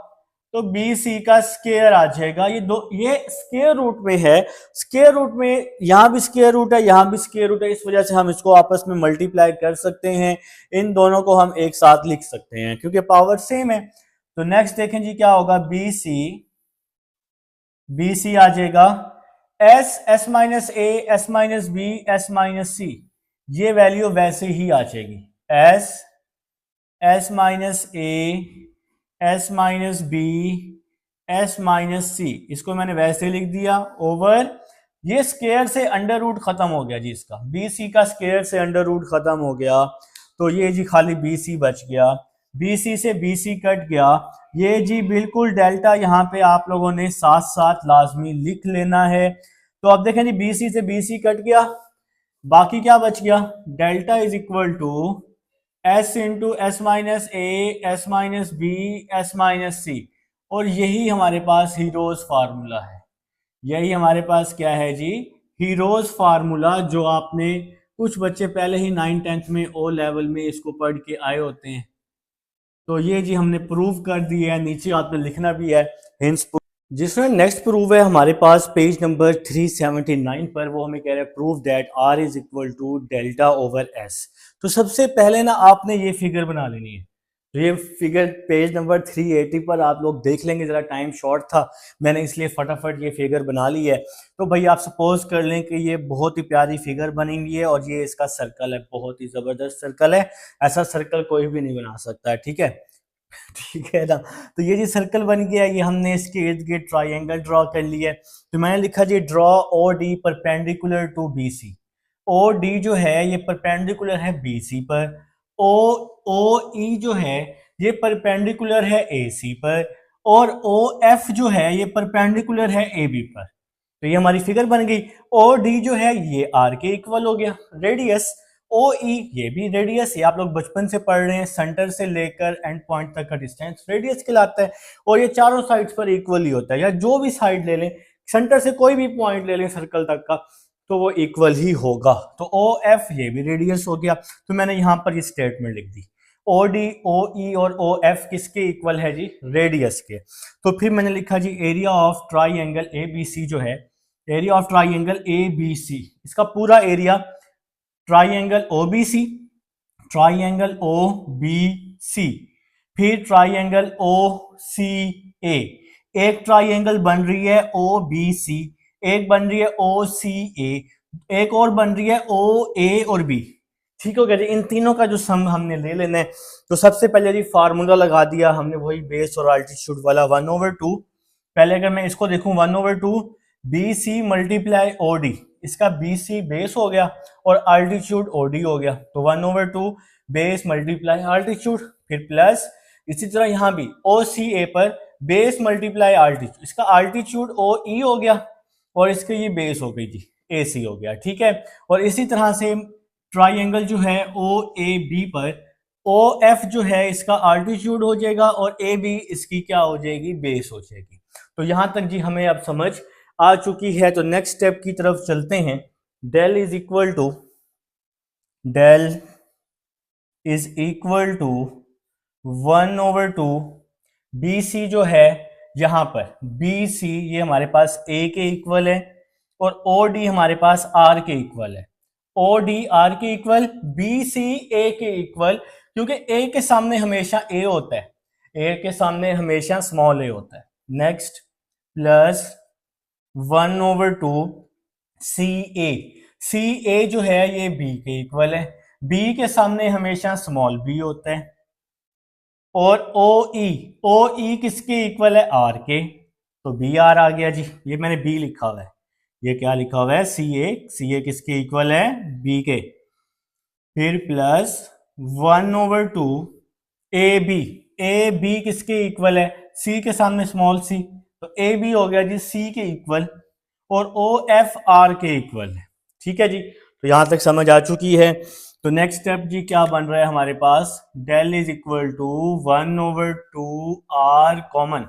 तो बी सी का स्क्वायर आ जाएगा। ये स्क्वायर रूट में है, स्क्वायर रूट में यहां भी स्क्वायर रूट है, यहां भी स्क्वायर रूट है, इस वजह से हम इसको आपस में मल्टीप्लाई कर सकते हैं, इन दोनों को हम एक साथ लिख सकते हैं क्योंकि पावर सेम है। तो नेक्स्ट देखें जी क्या होगा, बी सी आ जाएगा S minus A S minus B S minus C, ये वैल्यू वैसे ही आ जाएगी, S minus A S minus B S minus C, इसको मैंने वैसे लिख दिया ओवर, ये स्क्वायर से अंडर रूट खत्म हो गया जी, इसका बी सी का स्क्वायर से अंडर रूट खत्म हो गया, तो ये जी खाली बी सी बच गया, बी सी से बी सी कट गया, ये जी बिल्कुल डेल्टा यहाँ पे आप लोगों ने साथ साथ लाजमी लिख लेना है। तो अब देखें जी बी सी से बी सी कट गया, बाकी क्या बच गया, delta is equal to S into S minus A S minus B S minus सी, और यही हमारे पास हीरोज फार्मूला है, यही हमारे पास क्या है जी, हीरोज फार्मूला, जो आपने कुछ बच्चे पहले ही 9th-10th में ओ लेवल में इसको पढ़ के आए होते हैं। तो ये जी हमने प्रूव कर दिया है, नीचे आपने लिखना भी है हिंट्स। जिसमें नेक्स्ट प्रूव है हमारे पास पेज नंबर 379 पर, वो हमें कह रहा है prove that r is equal to delta over s. तो सबसे पहले ना आपने ये फिगर बना लेनी है, तो ये फिगर पेज नंबर 380 पर आप लोग देख लेंगे, जरा टाइम शॉर्ट था मैंने इसलिए फटाफट ये फिगर बना ली है। तो भाई आप सपोज कर लें कि ये बहुत ही प्यारी फिगर बनी हुई है और ये इसका सर्कल है, बहुत ही जबरदस्त सर्कल है, ऐसा सर्कल कोई भी नहीं बना सकता है, ठीक है ठीक है ना। तो ये जी सर्कल बन गया, ये हमने इसके इर्द गिर्द ट्राइंगल ड्रॉ कर लिया है। तो मैंने लिखा जी draw O D perpendicular to B C, O D जो है ये परपेंडिकुलर है बी सी पर, ओ ओ ई जो है ये परपेंडिकुलर है ए सी पर, और ओ एफ जो है ये परपेंडिकुलर है ए बी पर। तो ये हमारी फिगर बन गई। ओ डी जो है ये आर के इक्वल हो गया, रेडियस ओ ई ये भी रेडियस, ये आप लोग बचपन से पढ़ रहे हैं, सेंटर से लेकर एंड पॉइंट तक का डिस्टेंस रेडियस कहलाता है, और ये चारों साइड्स पर इक्वल ही होता है, या जो भी साइड ले लें, सेंटर से कोई भी पॉइंट ले लें सर्कल तक का, तो वो इक्वल ही होगा। तो ओ एफ ये भी रेडियस हो गया, तो मैंने यहां पर ये स्टेटमेंट लिख दी, ओ डी ओ ई और ओ एफ किसके इक्वल है जी, रेडियस के। तो फिर मैंने लिखा जी area of triangle A B C जो है, area of triangle A B C, इसका पूरा area triangle O B C, triangle O B C, फिर ट्राइंगल ओ सी ए, एक ट्राइंगल बन रही है ओ बी सी, एक बन रही है ओ सी ए, एक और बन रही है ओ ए और बी, ठीक हो गया जी। इन तीनों का जो सम हमने ले लेना है, तो सबसे पहले जी फार्मूला लगा दिया हमने, वही बेस और अल्टीट्यूड वाला 1/2। पहले अगर मैं इसको देखूं 1/2 b c multiply o d, इसका बी सी बेस हो गया और अल्टीट्यूड ओ डी हो गया, तो 1/2 बेस मल्टीप्लाई अल्टीट्यूड, फिर प्लस इसी तरह यहां भी ओ सी ए पर बेस मल्टीप्लाई अल्टीट्यूड, इसका अल्टीट्यूड ओ ई हो गया और इसके ये बेस हो गई जी ए सी हो गया, ठीक है। और इसी तरह से ट्राइंगल जो है ओ ए बी पर ओ एफ जो है इसका अल्टीट्यूड हो जाएगा और ए बी इसकी क्या हो जाएगी, बेस हो जाएगी। तो यहां तक जी हमें अब समझ आ चुकी है। तो नेक्स्ट स्टेप की तरफ चलते हैं। Del is equal to del is equal to 1/2 b सी जो है यहां पर बी सी ये हमारे पास ए के इक्वल है और ओ डी हमारे पास आर के इक्वल है। ओ डी आर के इक्वल, बी सी ए के इक्वल, क्योंकि ए के सामने हमेशा ए होता है, ए के सामने हमेशा स्मॉल ए होता है। नेक्स्ट प्लस 1/2 सी ए, सी ए जो है ये बी के इक्वल है, बी के सामने हमेशा स्मॉल बी होता है। और ओ ई किसके इक्वल है? आर के, तो बी आर आ गया जी। ये मैंने बी लिखा हुआ है, ये क्या लिखा हुआ है? सी ए किसके इक्वल है? बी के। फिर प्लस 1/2 ए बी किसके इक्वल है? सी के सामने स्मॉल सी, तो ए बी हो गया जी सी के इक्वल और ओ एफ आर के इक्वल है। ठीक है जी, तो यहां तक समझ आ चुकी है। तो नेक्स्ट स्टेप जी क्या बन रहा है हमारे पास? Del is equal to 1/2 R common,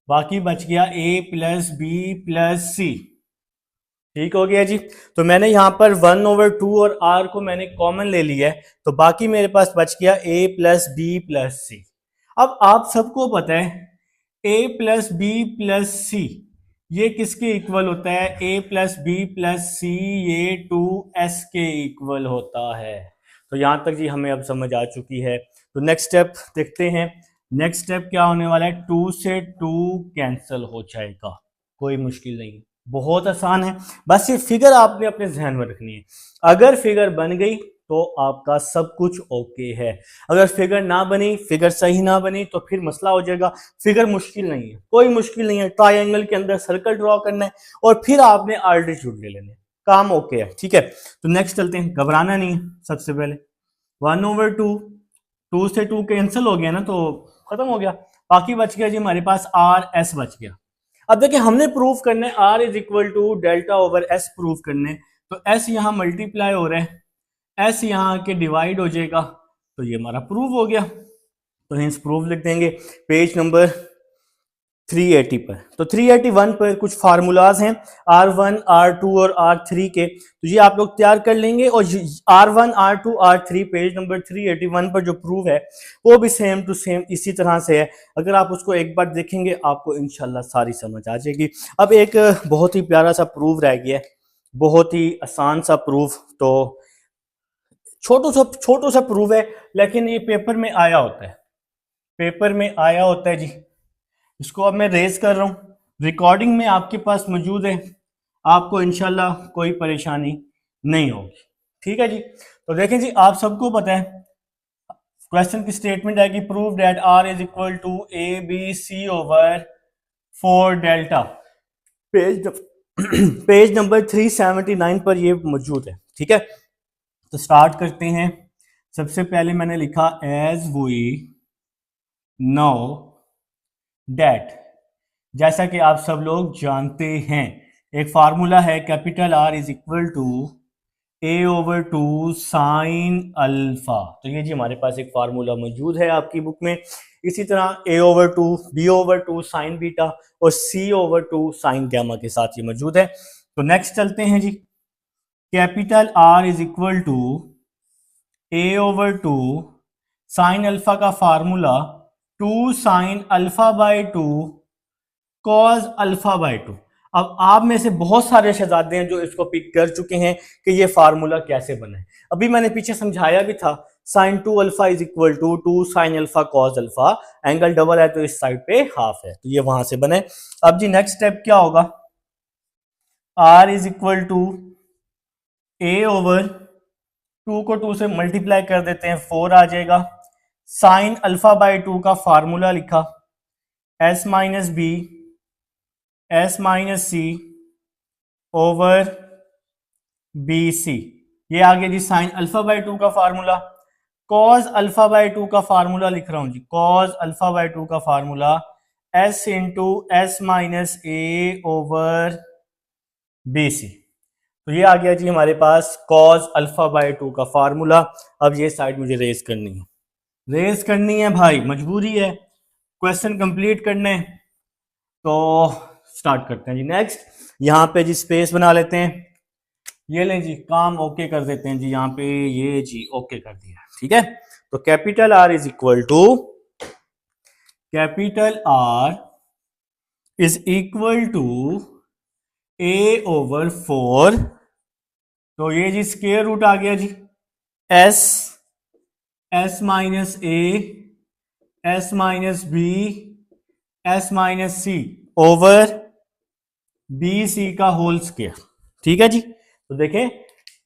बाकी बच गया ए प्लस बी प्लस सी। ठीक हो गया जी। तो मैंने यहां पर 1/2 और आर को मैंने कॉमन ले लिया है, तो बाकी मेरे पास बच गया ए प्लस बी प्लस सी। अब आप सबको पता है ए प्लस बी प्लस सी ये किसके इक्वल होता है? ए प्लस बी प्लस सी ये 2s के इक्वल होता है। तो यहां तक जी हमें अब समझ आ चुकी है। तो नेक्स्ट स्टेप देखते हैं। नेक्स्ट स्टेप क्या होने वाला है? 2 से 2 कैंसिल हो जाएगा, कोई मुश्किल नहीं है, बहुत आसान है। बस ये फिगर आपने अपने जहन में रखनी है। अगर फिगर बन गई तो आपका सब कुछ ओके है। अगर फिगर ना बनी, फिगर सही ना बनी, तो फिर मसला हो जाएगा। फिगर मुश्किल नहीं है, कोई मुश्किल नहीं है। ट्रायंगल के अंदर सर्कल ड्रॉ करना है और फिर आपने आल्टीट्यूड ले लेने, काम ओके है। ठीक है, तो नेक्स्ट चलते हैं, घबराना नहीं है। सबसे पहले 1/2, 2 से 2 कैंसिल हो गया ना, तो खत्म हो गया। बाकी बच गया जी हमारे पास आर एस बच गया। अब देखिए हमने प्रूफ करना है r is equal to delta over s proof करने, तो एस यहां मल्टीप्लाई हो रहा है, एस यहां के डिवाइड हो जाएगा, तो ये हमारा प्रूफ हो गया। तो हिंस प्रूफ लिख देंगे पेज नंबर 380 पर। तो 381 पर कुछ फार्मूलाज हैं R1, R2 और R3 के, तो ये आप लोग तैयार कर लेंगे। और R1, R2, R3 page number 381 पर जो प्रूफ है वो भी सेम टू सेम इसी तरह से है। अगर आप उसको एक बार देखेंगे आपको इंशाल्लाह सारी समझ आ जाएगी। अब एक बहुत ही प्यारा सा प्रूफ रह गया है, बहुत ही आसान सा प्रूफ। तो छोटो सा प्रूफ है, लेकिन ये पेपर में आया होता है, पेपर में आया होता है जी। इसको अब मैं रेज कर रहा हूँ, रिकॉर्डिंग में आपके पास मौजूद है, आपको इंशाल्लाह कोई परेशानी नहीं होगी। ठीक है जी। तो देखें जी, आप सबको पता है क्वेश्चन की स्टेटमेंट है कि prove that r is equal to a B c over 4 delta. Page number 379 पर ये मौजूद है। ठीक है, तो स्टार्ट करते हैं। सबसे पहले मैंने लिखा एज वी नो डेट, जैसा कि आप सब लोग जानते हैं एक फार्मूला है capital are is equal to A/2 sine alpha. तो ये जी हमारे पास एक फार्मूला मौजूद है आपकी बुक में। इसी तरह A/2 B/2 साइन बीटा और C/2 साइन गामा के साथ ये मौजूद है। तो नेक्स्ट चलते हैं जी। Capital are is equal to A/2 sine alpha का formula 2 sine alpha by 2 cos alpha by 2। अब आप में से बहुत सारे शहजादे हैं जो इसको पिक कर चुके हैं कि ये फार्मूला कैसे बना है। अभी मैंने पीछे समझाया भी था, sine 2 alpha is equal to 2 sine alpha cos alpha, angle double है तो इस साइड पे हाफ है, तो ये वहां से बने। अब जी नेक्स्ट स्टेप क्या होगा? Are is equal to A/2 को 2 से मल्टीप्लाई कर देते हैं, 4 आ जाएगा। साइन अल्फा बाय 2 का फार्मूला लिखा S minus B S minus सी ओवर बी सी, ये आ गया जी साइन अल्फा बाय 2 का फार्मूला। कॉस अल्फा बाय 2 का फार्मूला लिख रहा हूं जी, कॉस अल्फा बाय 2 का formula S into S minus ए ओवर बी सी। तो ये आ गया जी हमारे पास कॉस अल्फा बाय 2 का फार्मूला। अब ये साइड मुझे रेज करनी है, रेज करनी है भाई, मजबूरी है, क्वेश्चन कंप्लीट करने। तो स्टार्ट करते हैं जी। नेक्स्ट यहां पे जी स्पेस बना लेते हैं, ये लें जी, काम ओके कर देते हैं जी, यहाँ पे ये जी ओके कर दिया, ठीक है। तो capital are is equal to, capital are is equal to A over 4, तो ये जी स्क्वायर रूट आ गया जी, S, S minus A, S minus B, S minus C over B C का होल स्क्वायर, ठीक है जी। तो देखें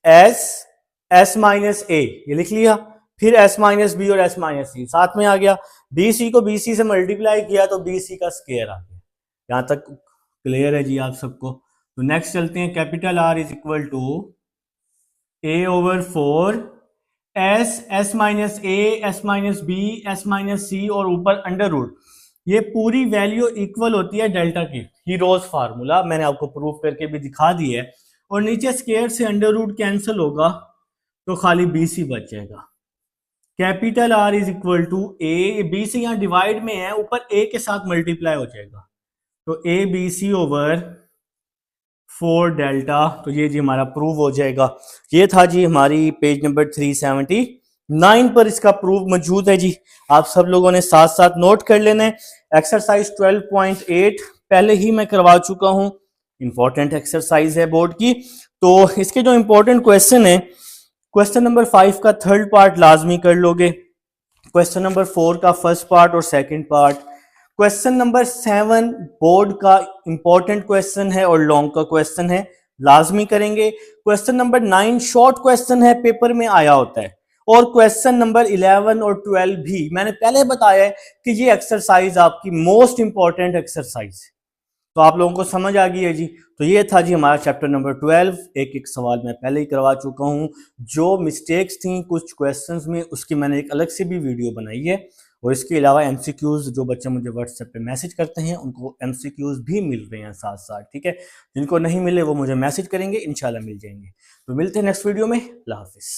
एस, एस माइनस ए ये लिख लिया, फिर एस माइनस बी और एस माइनस सी साथ में आ गया, बी सी को बी सी से मल्टीप्लाई किया तो बी सी का स्क्वायर आ गया। यहां तक क्लियर है जी आप सबको। तो नेक्स्ट चलते हैं, capital are is equal to A over 4, S, S minus A, S minus B, S minus सी और ऊपर अंडर रूट, ये पूरी वैल्यू इक्वल होती है डेल्टा की, हीरोज फार्मूला मैंने आपको प्रूफ करके भी दिखा दी है। और नीचे स्क्वायर से अंडर रूट कैंसिल होगा तो खाली बी सी बच जाएगा। Capital are is equal to a, B c यहाँ डिवाइड में है, ऊपर ए के साथ मल्टीप्लाई हो जाएगा, तो a B c over 4 delta, तो ये जी हमारा प्रूव हो जाएगा। ये था जी हमारी पेज नंबर 379 पर इसका प्रूफ मौजूद है जी, आप सब लोगों ने साथ साथ नोट कर लेना है। एक्सरसाइज 12.8 पहले ही मैं करवा चुका हूं, इंपॉर्टेंट एक्सरसाइज है बोर्ड की। तो इसके जो इंपॉर्टेंट क्वेश्चन है, क्वेश्चन नंबर 5 का थर्ड पार्ट लाजमी कर लोगे, क्वेश्चन नंबर 4 का फर्स्ट पार्ट और second part, question number 7 board का इंपॉर्टेंट क्वेश्चन है और लॉन्ग का क्वेश्चन है, लाजमी करेंगे। क्वेश्चन नंबर 9 शॉर्ट क्वेश्चन है, पेपर में आया होता है। और क्वेश्चन नंबर 11 और 12 भी मैंने पहले बताया है कि ये एक्सरसाइज आपकी मोस्ट इंपॉर्टेंट एक्सरसाइज है। तो आप लोगों को समझ आ गई है जी। तो ये था जी हमारा चैप्टर नंबर 12। एक एक सवाल मैं पहले ही करवा चुका हूँ, जो मिस्टेक्स थी कुछ क्वेश्चंस में उसकी मैंने एक अलग से भी वीडियो बनाई है। और इसके अलावा एमसीक्यूज, जो बच्चे मुझे व्हाट्सएप पे मैसेज करते हैं उनको एमसीक्यूज भी मिल रहे हैं साथ साथ, ठीक है। जिनको नहीं मिले वो मुझे मैसेज करेंगे, इंशाल्लाह मिल जाएंगे। तो मिलते हैं नेक्स्ट वीडियो में, अल्लाह हाफिज।